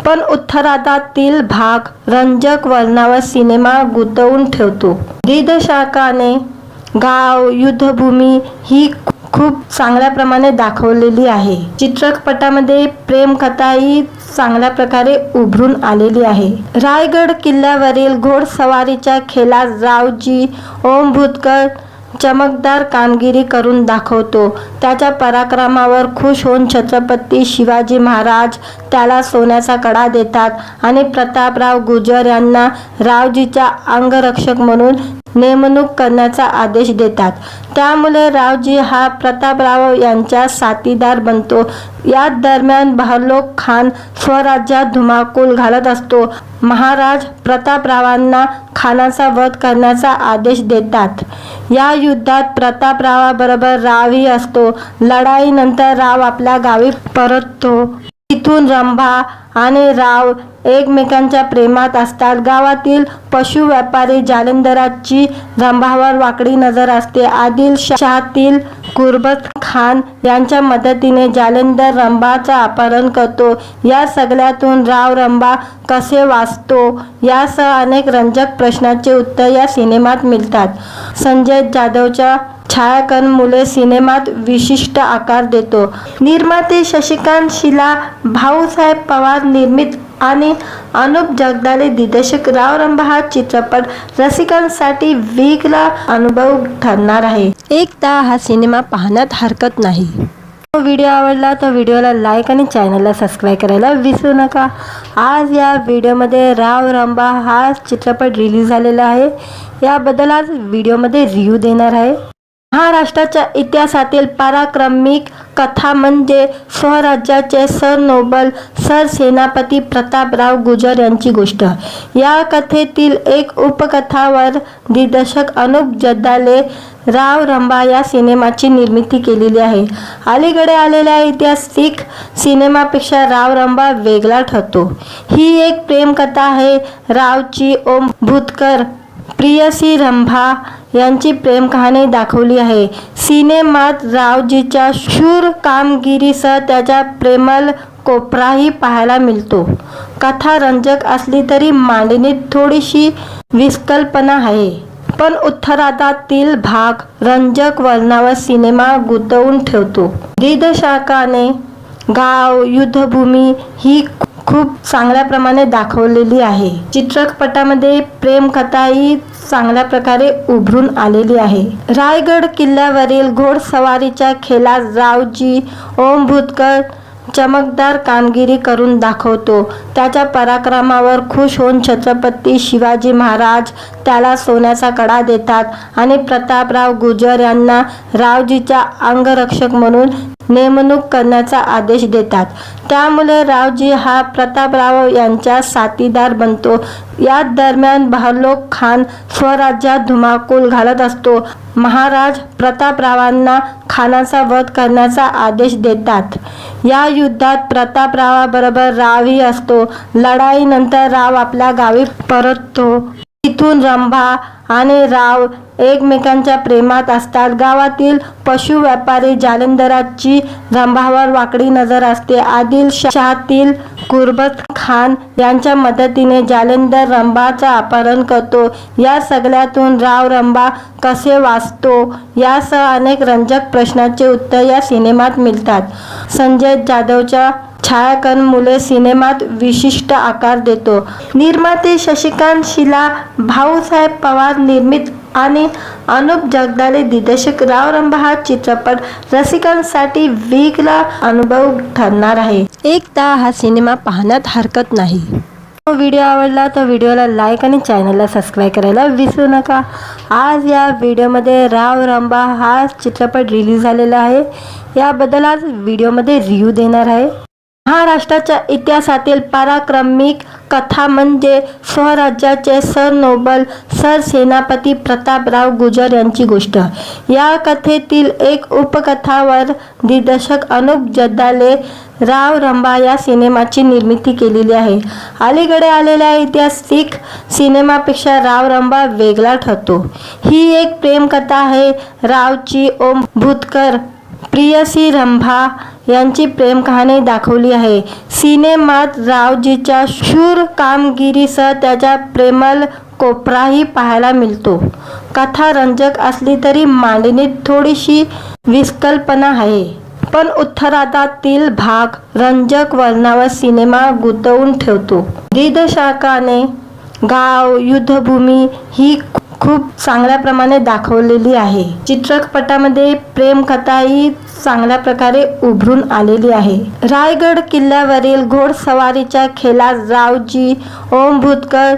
पण उत्तरार्धातील भाग रंजक वर्णनावर सिनेमा गुंतवून ठेवतो। दिग्दर्शकाने गाव युद्धभूमी ही खूप चांगल्या प्रमाणे दाखवलेली आहे। चित्रपटामध्ये प्रेमकथाही चांगल्या प्रकारे उभरून आलेली आहे। रायगड किल्ल्यावरील घोडसवारीच्या खेळात रावजी ओम भूतकर चमकदार कामगिरी करून दाखवतो। त्याच्या पराक्रमावर खुश होऊन छत्रपती शिवाजी महाराज त्याला सोन्याचा कडा देतात आणि प्रतापराव गुजर यांना रावजीचा अंगरक्षक म्हणून नेमणूक करण्याचा आदेश देतात। त्यामुळे रावजी हा प्रतापराव यांचा साथीदार बनतो। या दरम्यान बहलोक खान स्वराज्यात धुमाकूळ घालत असतो। महाराज प्रतापरावांना खानाचा वध करण्याचा आदेश देतात। या युद्धात प्रतापरावाबरोबर रावही असतो। लढाईनंतर राव आपल्या गावी परततो। तिथून रंभा आणि राव एकमेकांच्या प्रेमात असतात। गावातील पशु व्यापारी जालिंदराची रंभावर वाकडी नजर असते। आदिलशाहातील कुर्बत खान यांच्या मदतीने जालिंदर रंभाचा अपहरण करतो। या सगळ्यातून राव रंभा कसे वाचतो यासह अनेक रंजक प्रश्नांचे उत्तर या सिनेमात मिळतात। संजय जाधवच्या छायाग्रहणामुळे सिनेमात विशिष्ट आकार देतो। निर्माते शशिकांत शिला, भाऊसाहेब पवार निर्मित आणि अनुप जगदाले दिग्दर्शक राव रंबा हा चित्रपट रसिकांसाठी वेगळा अनुभव ठरणार आहे। एकदा हा सिनेमा पाहण्यात हरकत नाही। व्हिडिओ आवडला तर व्हिडिओला लाईक आणि चॅनलला सबस्क्राईब करायला विसरू नका। आज या व्हिडिओमध्ये राव रंबा हा चित्रपट रिलीज झालेला आहे, याबद्दल आज व्हिडिओमध्ये रिव्ह्यू देणार आहे। महाराष्ट्राच्या इतिहासातील पराक्रमिक कथा म्हणजे स्वराज्याचे सरनोबल सरसेनापती प्रतापराव गुजर यांची गोष्ट। या कथेतील एक उपकथावर दिग्दर्शक अनुप जगदाले राव रंबा या सिनेमाची निर्मिती केलेली आहे। अलीकडे आलेल्या ऐतिहासिक सिनेमापेक्षा राव रंबा वेगळा ठरतो। ही एक प्रेमकथा आहे। रावची ओम भूतकर प्रियसी रंभा यांची प्रेम कहाणी दाखवली आहे। सिनेमात रावजीच्या शूर कामगिरीसह त्याचा प्रेमळ कोपराही पाहायला मिळतो। कथा रंजक असली तरी मांडणीत थोडीशी विस्कल्पना आहे, पण उत्तरार्धातील भाग रंजक वर्णनावर सिनेमा गुंतवून ठेवतो। दिग्दर्शकाने गाव युद्धभूमी ही खूप चांगल्या प्रमाणे दाखवलेली आहे। चित्रपटामध्ये प्रेमकथाही चांगल्या प्रकारे उभरून आलेली आहे। रायगड किल्ल्यावरील घोडसवारीच्या खेळात रावजी ओम भूतकर चमकदार कामगिरी करून दाखवतो। त्याच्या पराक्रमावर खुश होऊन छत्रपती शिवाजी महाराज त्याला सोन्याचा कडा देतात आणि प्रतापराव गुजर यांना रावजीचा अंगरक्षक म्हणून नेमणूक करण्याचा आदेश देतात। त्यामुळे रावजी हा प्रतापराव यांचा साथीदार बनतो। या दरम्यान बहलोक खान स्वराज्यात धुमाकूळ घालत असतो। महाराज प्रतापरावांना खानाचा वध करण्याचा आदेश देतात। या युद्धात प्रतापरावाबरोबर रावही असतो। लढाईनंतर राव आपल्या गावी परततो। तिथून रंभा आणि राव एकमेकांच्या प्रेमात असतात। गावातील पशु व्यापारी जालिंदराची रंभावर वाकडी नजर असते। आदिलशाहातील कुर्बत खान यांच्या मदतीने जालिंदर रंभाचा अपहरण करतो। या सगळ्यातून राव रंभा कसे वाचतो यासह अनेक रंजक प्रश्नांचे उत्तर या सिनेमात मिळतात। संजय जाधवच्या छायाग्रहणामुळे सिनेमात विशिष्ट आकार देतो। निर्माते शशिकांत शिला, भाऊसाहेब पवार निर्मित आणि अनुप जगदाले दिग्दर्शक राव रंबा हा चित्रपट रसिकांसाठी वेगळा अनुभव ठरणार आहे। एकदा हा सिनेमा पाहण्यात हरकत नाही। व्हिडिओ आवडला तर व्हिडिओला लाईक आणि चॅनलला सबस्क्राईब करायला विसरू नका। आज या व्हिडिओमध्ये राव रंबा हा चित्रपट रिलीज झालेला आहे, याबद्दल आज व्हिडिओमध्ये रिव्ह्यू देणार आहे। महाराष्ट्राच्या इतिहासातील पराक्रमिक कथा म्हणजे स्वराज्याचे सरनोबल सरसेनापती प्रतापराव गुजर यांची गोष्ट। या कथेतील एक उपकथावर दिग्दर्शक अनुप जगदाले राव रंबा या सिनेमाची निर्मिती केलेली आहे। अलीकडे आलेल्या ऐतिहासिक सिनेमापेक्षा राव रंबा वेगळा ठरतो। ही एक प्रेमकथा आहे। रावची ओम भूतकर प्रियसी रंभा यांची प्रेम कहाणी दाखवली आहे। सिनेमात रावजीच्या शूर कामगिरीसह त्याचा प्रेमळ कोपराही पाहायला मिळतो। कथा रंजक असली तरी मांडणीत थोडीशी विस्कल्पना आहे, पण उत्तरार्धातील भाग रंजक वर्णनावर सिनेमा गुंतवून ठेवतो। दिग्दर्शकाने गाव युद्धभूमी ही खूप चांगल्या प्रमाणे दाखवलेली आहे। चित्रपटामध्ये प्रेमकथाही चांगल्या प्रकारे उभरून आलेली आहे। रायगड किल्ल्यावरील घोडसवारीच्या खेळात रावजी ओम भूतकर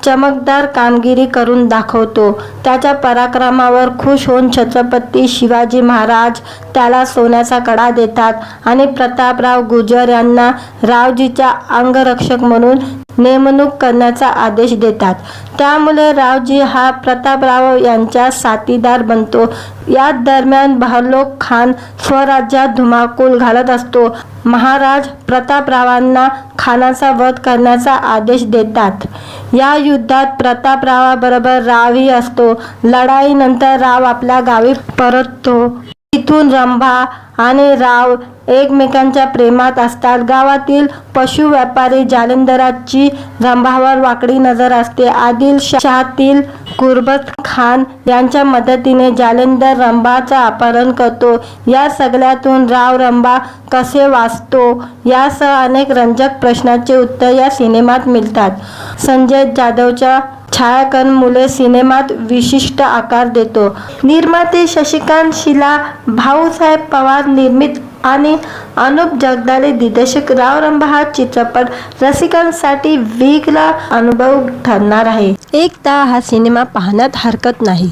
चमकदार कामगिरी करून दाखवतो। त्याच्या पराक्रमावर खुश होऊन छत्रपती शिवाजी महाराज त्याला सोन्याचा कडा देतात आणि प्रतापराव गुजर यांना रावजीच्या अंगरक्षक म्हणून नेमणूक करण्याचा आदेश देतात। त्यामुळे रावजी हा प्रतापराव यांचा साथीदार बनतो। या दरम्यान बहलोक खान स्वराज्यात धुमाकूळ घालत असतो। महाराज प्रतापरावांना खानाचा वध करण्याचा आदेश देतात। या युद्धात प्रतापरावाबरोबर रावही असतो। लढाईनंतर राव आपल्या गावी परततो। तिथून रंभा आणि राव एकमेकांच्या प्रेमात असतात। गावातील पशु व्यापारी जालिंदराची रंभावर वाकडी नजर असते। आदिलशाहातील कुर्बत खान यांच्या मदतीने जालिंदर रंभाचा अपहरण करतो। या सगळ्यातून राव रंभा कसे वाचतो यासह अनेक रंजक प्रश्नांचे उत्तर या सिनेमात मिळतात। संजय जाधवच्या छायाग्रहणामुळे सिनेमात विशिष्ट आकार देतो। निर्माते शशिकांत शिला, भाऊसाहेब पवार निर्मित आणि अनुप जगदाले दिग्दर्शक राव रंबा हा चित्रपट रसिकांसाठी वेगळा अनुभव ठरणार आहे। एकदा हा सिनेमा पाहण्यात हरकत नाही।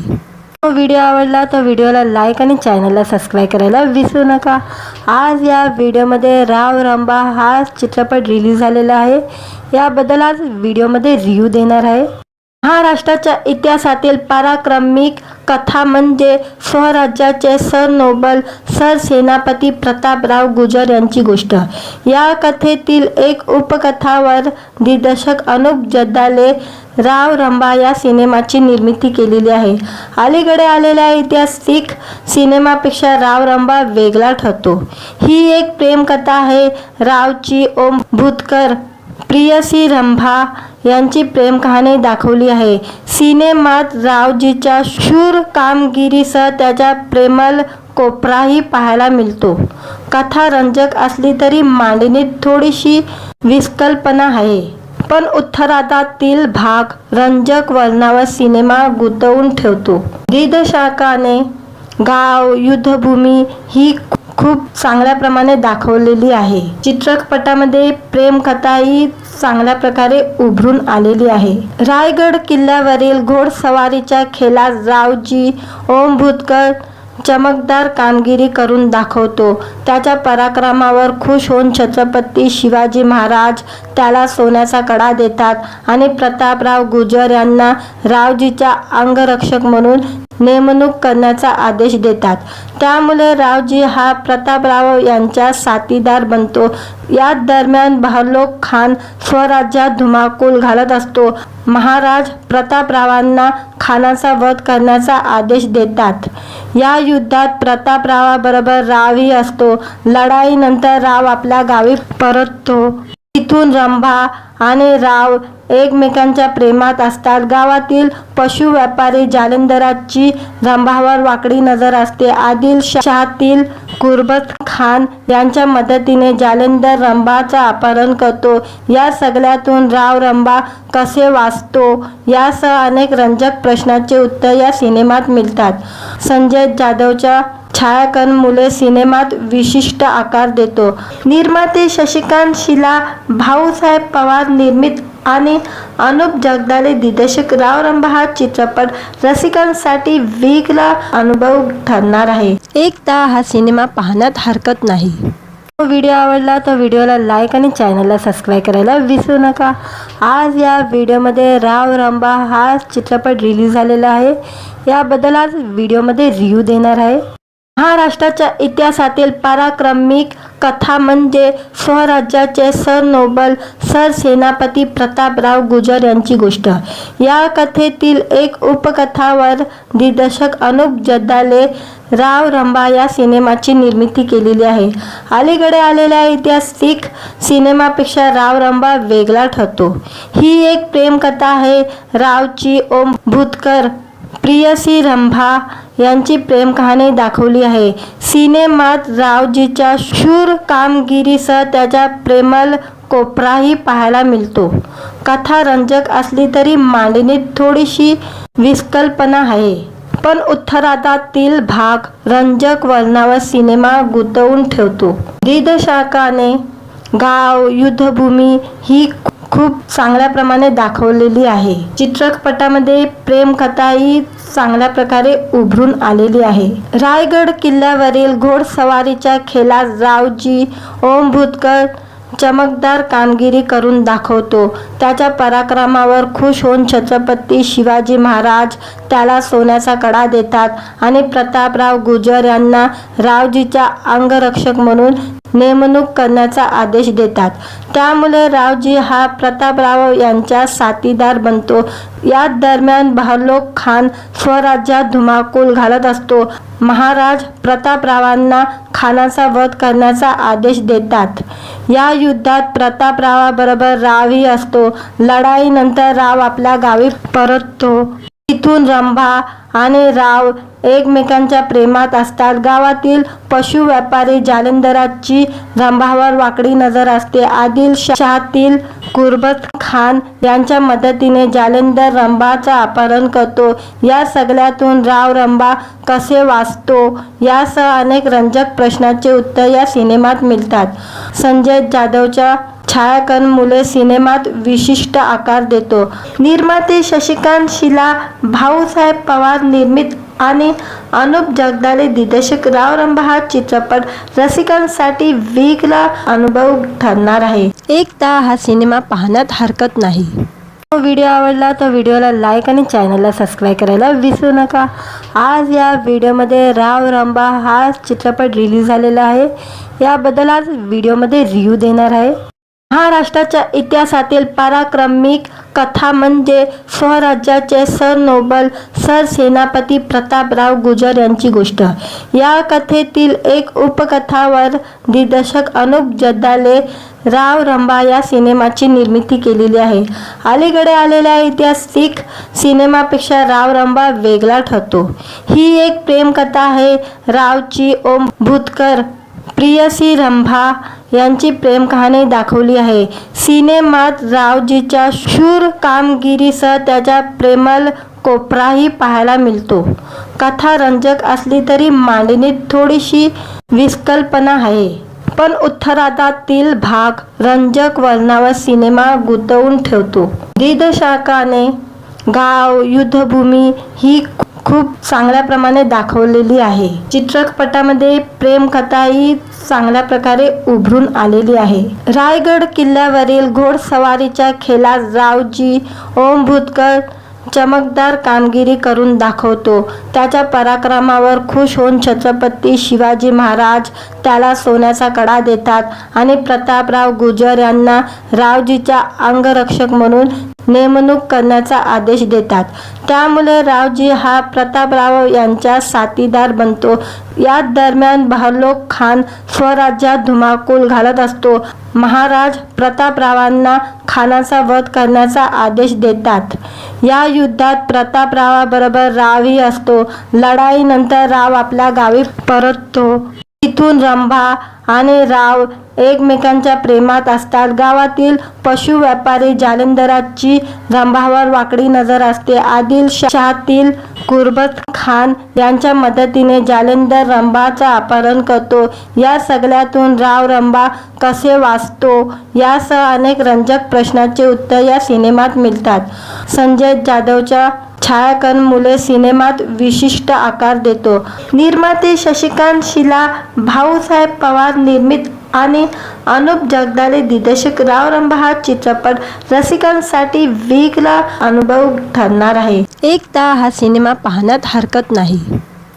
व्हिडिओ आवडला तर व्हिडिओला लाईक आणि चॅनलला सबस्क्राईब करायला विसरू नका। आज या व्हिडिओमध्ये राव रंबा हा चित्रपट रिलीज झालेला आहे, याबद्दल आज व्हिडिओमध्ये रिव्ह्यू देणार आहे। महाराष्ट्राच्या इतिहासातील पराक्रमिक कथा म्हणजे स्वराज्याचे सरनोबल सरसेनापती प्रतापराव गुजर यांची गोष्ट। या कथेतील एक उपकथावर दिग्दर्शक अनुप जगदाले राव रंबा या सिनेमाची निर्मिती केलेली आहे। अलीकडे आलेल्या ऐतिहासिक सिनेमापेक्षा राव रंबा वेगळा ठरतो। ही एक प्रेमकथा आहे। रावची ओम भूतकर प्रियसी रंभा यांची प्रेम कहाणी दाखवली आहे। सिनेमात रावजीच्या शूर कामगिरीसह त्याचा प्रेमळ कोपराही पाहायला मिळतो। कथा रंजक असली तरी मांडणीत थोडीशी विस्कल्पना आहे, पण उत्तरार्धातील भाग रंजक वर्णनावर सिनेमा गुंतवून ठेवतो। दिग्दर्शकाने गाव युद्धभूमी ही खूप चांगल्या प्रमाणे दाखवलेली आहे। चित्रपटामध्ये प्रेमकथाही चांगल्या प्रकारे उभरून आलेली आहे। रायगड किल्ल्यावरील घोडसवारीच्या खेळात रावजी ओम भूतकर चमकदार कामगिरी करून दाखवतो। त्याच्या पराक्रमावर खुश होऊन छत्रपती शिवाजी महाराज त्याला सोन्याचा कडा देतात आणि प्रतापराव गुजर यांना रावजीच्या अंगरक्षक म्हणून नेमणूक करण्याचा आदेश देतात। त्यामुळे रावजी हा प्रतापराव यांचा साथीदार बनतो। या दरम्यान बहलोक खान स्वराज्यात धुमाकूळ घालत असतो। महाराज प्रतापरावांना खानाचा वध करण्याचा आदेश देतात। या युद्धात प्रतापरावाबरोबर रावही असतो। लढाईनंतर राव आपल्या गावी परततो। तिथून रंभा आणि राव एकमेकांच्या प्रेमात असतात। गावातील पशु व्यापारी जालिंदराची रंभावर वाकडी नजर असते। आदिलशाहातील कुर्बत खान यांच्या मदतीने जालिंदर रंभाचा अपहरण करतो। या सगळ्यातून राव रंभा कसे वाचतो यासह अनेक रंजक प्रश्नांचे उत्तर या सिनेमात मिळतात। संजय जाधवच्या छायाग्रहणामुळे सिनेमात विशिष्ट आकार देतो। निर्माते शशिकांत शिला, भाऊसाहेब पवार निर्मित आणि अनुप जगदाले दिग्दर्शक राव रंबा हा चित्रपट रसिकांसाठी वेगळा अनुभव ठरणार आहे. एकदा हा सिनेमा पाहण्यात हरकत नाही. व्हिडिओ आवडला तर व्हिडिओला लाईक आणि चॅनलला सबस्क्राईब करायला विसरू नका. आज या व्हिडिओमध्ये राव रंबा हा चित्रपट रिलीज झालेला आहे. याबद्दल आज व्हिडिओमध्ये रिव्ह्यू देणार आहे. महाराष्ट्राच्या इतिहासातील पराक्रमिक कथा म्हणजे स्वराज्याचे सरनोबल सरसेनापती प्रतापराव गुजर यांची गोष्ट. या कथेतील एक उपकथावर दिग्दर्शक अनुप जगदाले राव रंबा या सिनेमाची निर्मिती केलेली आहे. अलीकडे आलेल्या ऐतिहासिक सिनेमापेक्षा राव रंबा वेगळा ठरतो. ही एक प्रेमकथा आहे. रावची ओम भूतकर प्रियसी रंभा यांची प्रेम कहाणी दाखवली आहे. सिनेमात रावजीच्या शूर कामगिरीसह त्याचा प्रेमळ कोपराही पाहायला मिळतो. कथा रंजक असली तरी मांडणीत थोडीशी विस्कल्पना आहे. पण उत्तरार्धातील भाग रंजक वर्णनावर सिनेमा गुंतवून ठेवतो. दिग्दर्शकाने गाव युद्धभूमी ही खूप चांगल्या प्रमाणे दाखवलेली आहे. चित्रपटामध्ये प्रेमकथाही चांगल्या प्रकारे उभरून आलेली आहे. रायगड किल्ल्यावरील घोडसवारीच्या खेळात रावजी ओम भूतकर चमकदार कामगिरी करून दाखवतो. त्याच्या पराक्रमावर खुश होऊन छत्रपती शिवाजी महाराज त्याला सोन्याचा कडा देतात आणि प्रतापराव गुजर यांना रावजीचा अंगरक्षक म्हणून नेमणूक करण्याचा आदेश देतात. त्यामुळे रावजी हा प्रतापराव यांचा साथीदार बनतो. या दरम्यान बहलोक खान स्वराज्यात धुमाकूळ घालत असतो. महाराज प्रतापरावांना खानाचा वध करण्याचा आदेश देतात. या युद्धात प्रतापरावाबरोबर रावही असतो. लढाईनंतर राव आपल्या गावी परततो. तिथून रंभा आणि राव एकमेकांच्या प्रेमात असतात. गावातील पशु व्यापारी जालिंदराची रंभावर वाकडी नजर असते. आदिलशाहातील गुरबत खान यांच्या मदतीने जालिंदर रंभाचा अपहरण करतो. या सगळ्यातून राव रंभा कसे वाचतो यासह अनेक रंजक प्रश्नांचे उत्तर या सिनेमात मिळतात. संजय जाधवच्या छायाग्रहणामुळे सिनेमात विशिष्ट आकार देतो. निर्माते शशिकांत शिला, भाऊसाहेब पवार निर्मित आणि अनुप जगदाले दिग्दर्शक राव रंबा हा चित्रपट रसिकांसाठी वेगळा अनुभव ठरणार आहे. एकदा हा सिनेमा पाहण्यात हरकत नाही. व्हिडिओ आवडला तर व्हिडिओला लाईक आणि चॅनलला सबस्क्राईब करायला विसरू नका. आज या व्हिडिओमध्ये राव रंबा हा चित्रपट रिलीज झालेला आहे. याबद्दल आज व्हिडिओमध्ये रिव्ह्यू देणार आहे. महाराष्ट्राच्या इतिहासातील पराक्रमिक कथा म्हणजे स्वराज्याचे सरनोबल सरसेनापती प्रतापराव गुजर यांची गोष्ट. या कथेतील एक उपकथावर दिग्दर्शक अनुप जगदाले राव रंबा या सिनेमाची निर्मिती केलेली आहे. अलीकडे आलेल्या ऐतिहासिक सिनेमापेक्षा राव रंबा वेगळा ठरतो. ही एक प्रेमकथा आहे. रावची ओम भूतकर प्रियसी रंभा यांची प्रेम कहाणी दाखवली आहे. सिनेमात रावजीच्या शूर कामगिरीसह त्याचा प्रेमळ कोपराही पाहायला मिळतो. कथा रंजक असली तरी मांडणीत थोडीशी विस्कल्पना आहे. पण उत्तरार्धातील भाग रंजक वर्णनावर सिनेमा गुंतवून ठेवतो. दिग्दर्शकाने गाव युद्धभूमी ही खूप चांगल्या प्रमाणे दाखवलेली आहे. चित्रपटामध्ये प्रेमकथाही चांगल्या प्रकारे उभरून आलेली आहे. रायगड किल्ल्यावरील घोडसवारीच्या खेळात रावजी ओम भूतकर चमकदार कामगिरी करून दाखवतो. त्याच्या पराक्रमावर खुश होऊन छत्रपती शिवाजी महाराज त्याला सोन्याचा कडा देतात आणि प्रतापराव गुजर यांना रावजीचा अंगरक्षक म्हणून नेमणूक करण्याचा आदेश देतात. त्यामुळे रावजी हा प्रतापराव यांचा साथीदार बनतो. या दरम्यान बहलोक खान स्वराज्यात धुमाकूळ घालत असतो. महाराज प्रतापरावांना खानाचा वध करण्याचा आदेश देतात. या युद्धात प्रतापरावाबरोबर रावही असतो. लढाईनंतर राव आपल्या गावी परततो. तिथून रंभा आणि राव एकमेकांच्या प्रेमात असतात. गावातील पशु व्यापारी जालिंदराची रंभावर वाकडी नजर असते. आदिलशाहातील कुर्बत खान यांच्या मदतीने जालिंदर रंभाचं अपहरण करतो. या सगळ्यातून राव रंभा कसे वाचतो यासह अनेक रंजक प्रश्नांचे उत्तर या सिनेमात मिळतात. संजय जाधवच्या छायाग्रहणामुळे सिनेमात विशिष्ट आकार देतो. निर्माते शशिकांत शिला, भाऊसाहेब पवार निर्मित आणि अनुप जगदाळे दिग्दर्शक राव रंभा हा चित्रपट रसिकांसाठी वेगळा अनुभव ठरणार आहे. एकदा हा सिनेमा पाहण्यात हरकत नाही.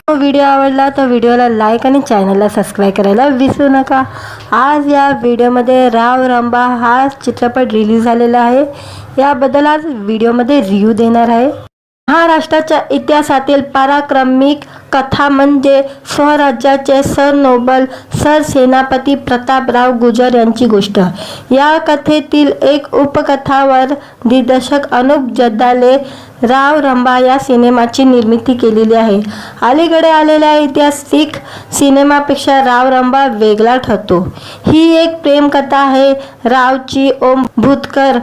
व्हिडिओ आवडला तर व्हिडिओला लाईक आणि चॅनलला सबस्क्राईब करायला विसरू नका. आज या व्हिडिओमध्ये राव रंभा हा चित्रपट रिलीज झालेला आहे. याबद्दल आज व्हिडिओमध्ये रिव्ह्यू देणार आहे. महाराष्ट्राच्या इतिहासातील पराक्रमिक कथा म्हणजे स्वराज्याचे सरनोबल सरसेनापती प्रतापराव गुजर यांची गोष्ट. या कथेतील एक उपकथावर दिग्दर्शक अनुप जगदाळे राव रंभा या सिनेमाची निर्मिती केलेली आहे. अलीकडे आलेल्या ऐतिहासिक सिनेमापेक्षा राव रंभा वेगळा ठरतो. ही एक प्रेमकथा आहे. रावची ओम भूतकर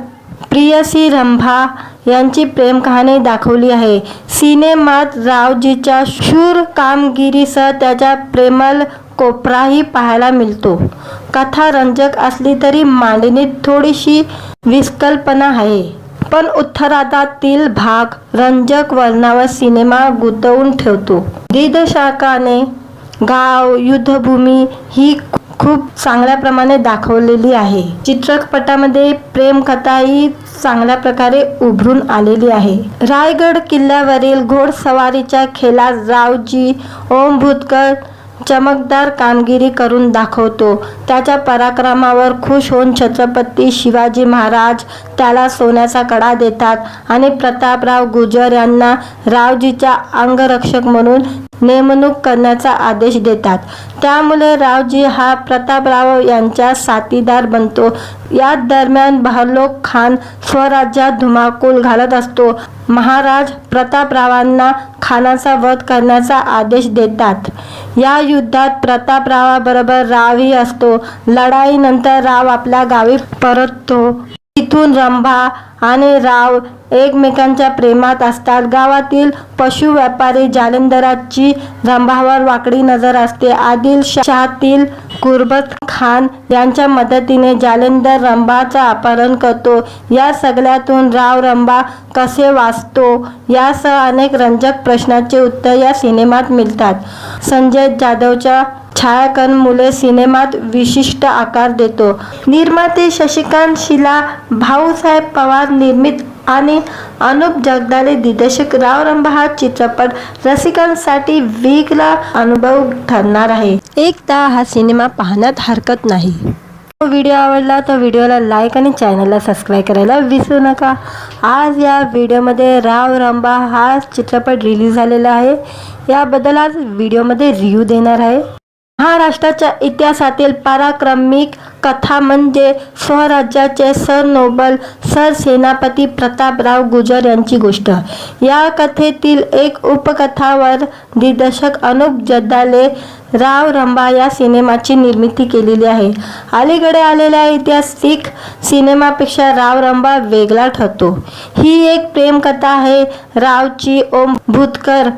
प्रियसी रंभा यांची प्रेम कहाणी दाखवली आहे. सिनेमात रावजीच्या शूर कामगिरीसह त्याचा प्रेमळ कोपराही पाहायला मिळतो. कथा रंजक असली तरी मांडणीत थोडीशी विस्कल्पना आहे. पण उत्तरार्धातील भाग रंजक वर्णनावर सिनेमा गुंतवून ठेवतो. दिग्दर्शकाने गाव युद्धभूमी ही खूप चांगल्या प्रमाणे दाखवलेली आहे. चित्रपटामध्ये प्रेमकथाही चांगल्या प्रकारे उभरून आलेली आहे. रायगड किल्ल्यावरील घोडसवारीच्या खेळात रावजी ओम भूतकर चमकदार कामगिरी करून दाखवतो. त्याच्या पराक्रमावर खुश होऊन छत्रपती शिवाजी महाराज त्याला सोन्याचा कडा देतात आणि प्रतापराव गुजर यांना रावजीचा अंगरक्षक म्हणून नेमणूक करण्याचा आदेश देतात. त्यामुळे रावजी हा प्रतापराव यांचा साथीदार बनतो. या दरम्यान बहलोक खान स्वराज्यात धुमाकूळ घालत असतो. महाराज प्रतापरावांना खानाचा वध करण्याचा आदेश देतात. या युद्धात प्रतापरावाबरोबर रावही असतो. लढाईनंतर राव आपल्या गावी परततो. तिथून रंभा आणि राव एकमेकांच्या प्रेमात असतात. गावातील पशु व्यापारी जालिंदराची रंभावर वाकडी नजर असते. आदिलशाहातील कुर्बत खान यांच्या मदतीने जालिंदर रंभाचं अपहरण करतो. या सगळ्यातून राव रंभा कसे वाचतो यासह अनेक रंजक प्रश्नांचे उत्तर या सिनेमात मिळतात. संजय जाधवच्या छायाग्रहणामुळे सिनेमात विशिष्ट आकार देतो. निर्माते शशिकांत शिला, भाऊसाहेब पवार निर्मित आणि अनुप जगदाळे दिग्दर्शक राव रंभा हा चित्रपट रसिकांसाठी वेगळा अनुभव ठरणार आहे. एकदा हा सिनेमा पाहण्यात हरकत नाही. व्हिडिओ आवडला तर व्हिडिओला लाईक आणि चॅनलला सबस्क्राईब करायला विसरू नका. आज या व्हिडिओमध्ये राव रंभा हा चित्रपट रिलीज झालेला आहे. याबद्दल आज व्हिडिओमध्ये रिव्ह्यू देणार आहे. महाराष्ट्राच्या इतिहासातील पराक्रमिक कथा म्हणजे स्वराज्याचे सरनोबल सरसेनापती प्रतापराव गुजर यांची गोष्ट. या कथेतील एक उपकथावर दिग्दर्शक अनुप जगदाळे राव रंभा या सिनेमाची निर्मिती केलेली आहे. अलीकडे आलेल्या ऐतिहासिक सिनेमापेक्षा राव रंभा वेगळा ठरतो. ही एक प्रेमकथा आहे. रावची ओम भूतकर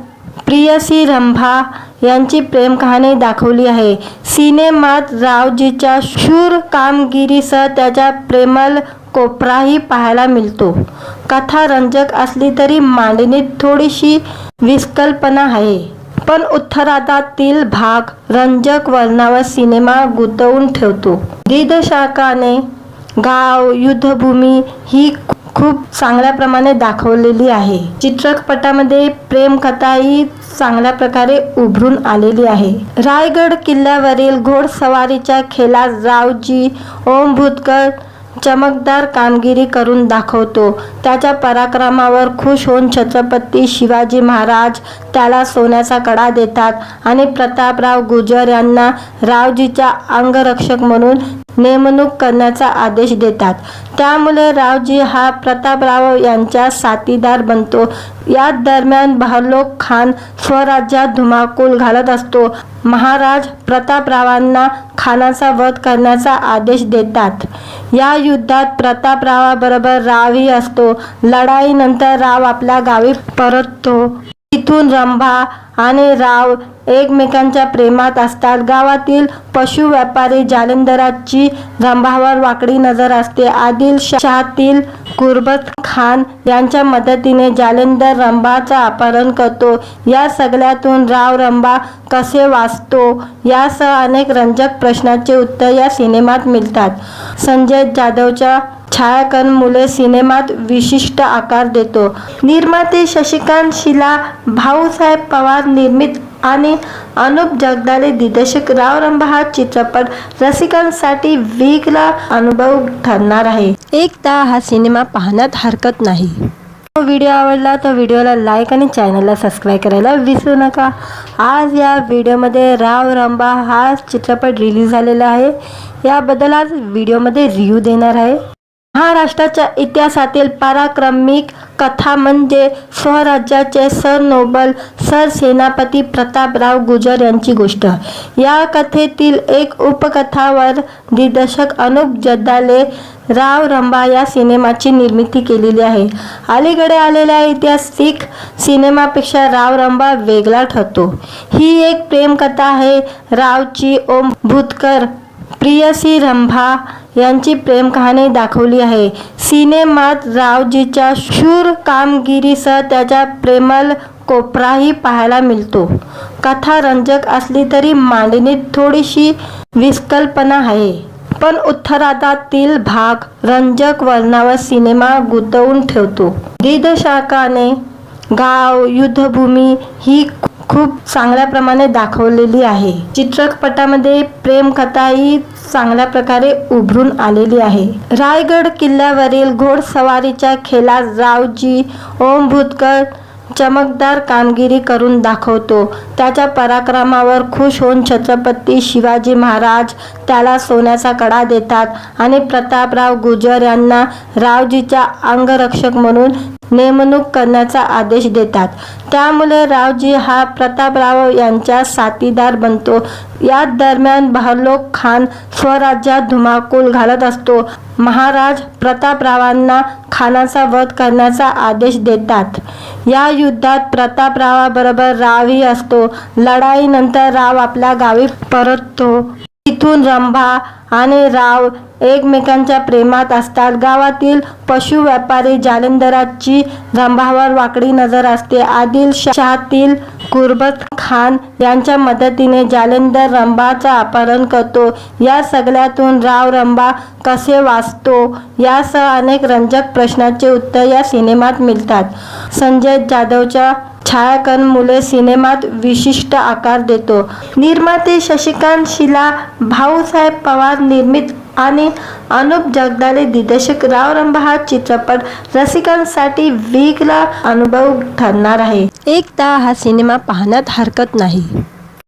प्रियसी रंभा यांची प्रेम कहाणी दाखवली आहे. सिनेमात रावजीच्या शूर कामगिरीसह त्याचा प्रेमळ कोपराही पाहायला मिळतो. कथा रंजक असली तरी मांडणीत थोडीशी विस्कल्पना आहे. पण उत्तरार्धातील भाग रंजक वर्णनावर सिनेमा गुंतवून ठेवतो. दिग्दर्शकाने गाव युद्धभूमी ही खूप चांगल्या प्रमाणे दाखवलेली आहे. चित्रपटामध्ये प्रेमकथाही चांगल्या प्रकारे उभरून आलेली आहे. रायगड किल्ल्यावरील घोडसवारीच्या खेळात रावजी ओम भूतकर चमकदार कामगिरी करून दाखवतो. त्याच्या पराक्रमावर खुश होऊन छत्रपती शिवाजी महाराज त्याला सोन्याचा कडा देतात आणि प्रतापराव गुजर यांना रावजीचा अंगरक्षक म्हणून नेमणूक करण्याचा आदेश देतात. त्यामुळे रावजी हा प्रतापराव यांचा साथीदार बनतो. या दरम्यान बहलोक खान स्वराज्यात धुमाकूळ घालत असतो. महाराज प्रतापरावांना खानाचा वध करण्याचा आदेश देतात. या युद्धात प्रतापरावाबरोबर रावही असतो. लढाईनंतर राव आपल्या गावी परततो. तिथून रंभा आणि राव एकमेकांच्या प्रेमात असतात. गावातील पशु व्यापारी जालिंदराची रंभावर वाकडी नजर असते. आदिलशाहातील गुरबत खान यांच्या मदतीने जालिंदर रंभाचा अपहरण करतो. या सगळ्यातून राव रंभा कसे वाचतो यासह अनेक रंजक प्रश्नांचे उत्तर या सिनेमात मिळतात. संजय जाधवच्या छायाकर्णमुळे सिनेमात विशिष्ट आकार देतो. निर्माते शशिकांत शिला, भाऊसाहेब पवार निर्मित आणि अनुप जगदाळे दिग्दर्शक राव रंभा हा चित्रपट रसिकांसाठी वेगळा अनुभव ठरणार आहे. एकदा हा सिनेमा पाहण्यात हरकत नाही. व्हिडिओ आवडला तर व्हिडिओला लाईक आणि चॅनलला सबस्क्राईब करायला विसरू नका. आज या व्हिडिओमध्ये राव रंभा हा चित्रपट रिलीज झालेला आहे. याबद्दल आज व्हिडिओमध्ये रिव्ह्यू देणार आहे. महाराष्ट्राच्या इतिहासातील पराक्रमिक कथा म्हणजे स्वराज्याचे सरनोबल सरसेनापती प्रतापराव गुजर यांची गोष्ट. या कथेतील एक उपकथावर दिग्दर्शक अनुप जगदाळे राव रंभा या सिनेमाची निर्मिती केलेली आहे. अलीकडे आलेल्या ऐतिहासिक सिनेमापेक्षा राव रंभा वेगळा ठरतो. ही एक प्रेमकथा आहे. रावची ओम भूतकर प्रियसी रंभा यांची प्रेम कहाणी दाखवली आहे. सिनेमात रावजीच्या शूर कामगिरीसह त्याचा प्रेमळ कोपराही पाहायला मिळतो. कथा रंजक असली तरी मांडणीत थोडीशी विस्कल्पना आहे. पण उत्तरार्धातील भाग रंजक वर्णनावर सिनेमा गुंतवून ठेवतो. दिग्दर्शकाने गाव युद्धभूमी ही खूप चांगल्या प्रमाणे दाखवलेली आहे. चित्रपटामध्ये प्रेमकथाही चांगल्या प्रकारे उभरून आलेली आहे. रायगड किल्ल्यावरील घोडसवारीच्या खेळात रावजी ओम भूतकर चमकदार कामगिरी करून दाखवतो. त्याच्या पराक्रमावर खुश होऊन छत्रपती शिवाजी महाराज त्याला सोन्याचा कडा देतात आणि प्रतापराव गुजर यांना रावजीच्या अंगरक्षक म्हणून नेमणूक करण्याचा आदेश देतात. त्यामुळे रावजी हा प्रतापराव यांचा साथीदार बनतो. या दरम्यान बहलोक खान स्वराज्यात धुमाकूळ घालत असतो. महाराज प्रतापरावांना खानाचा वध करण्याचा आदेश देतात. या युद्धात प्रतापरावाबरोबर रावही असतो. लढाईनंतर राव आपल्या गावी परततो. तिथून रंभा आणि राव एकमेकांच्या प्रेमात असतात. गावातील पशु व्यापारी जालिंदराची रंभावर वाकडी नजर असते. आदिलशाहातील गुरबत खान यांच्या मदतीने जालिंदर रंभाचा अपहरण करतो. या सगळ्यातून राव रंभा कसे वाचतो यासह अनेक रंजक प्रश्नांचे उत्तर या सिनेमात मिळतात. संजय जाधवच्या छायाकर्णमुळे सिनेमात विशिष्ट आकार देतो. निर्माते शशिकांत शिला, भाऊसाहेब पवार निर्मित आणि अनुप जगदाळे दिग्दर्शक राव रंभा हा चित्रपट रसिकांसाठी वेगळा अनुभव ठरणार आहे. एकदा हा सिनेमा पाहण्यात हरकत नाही.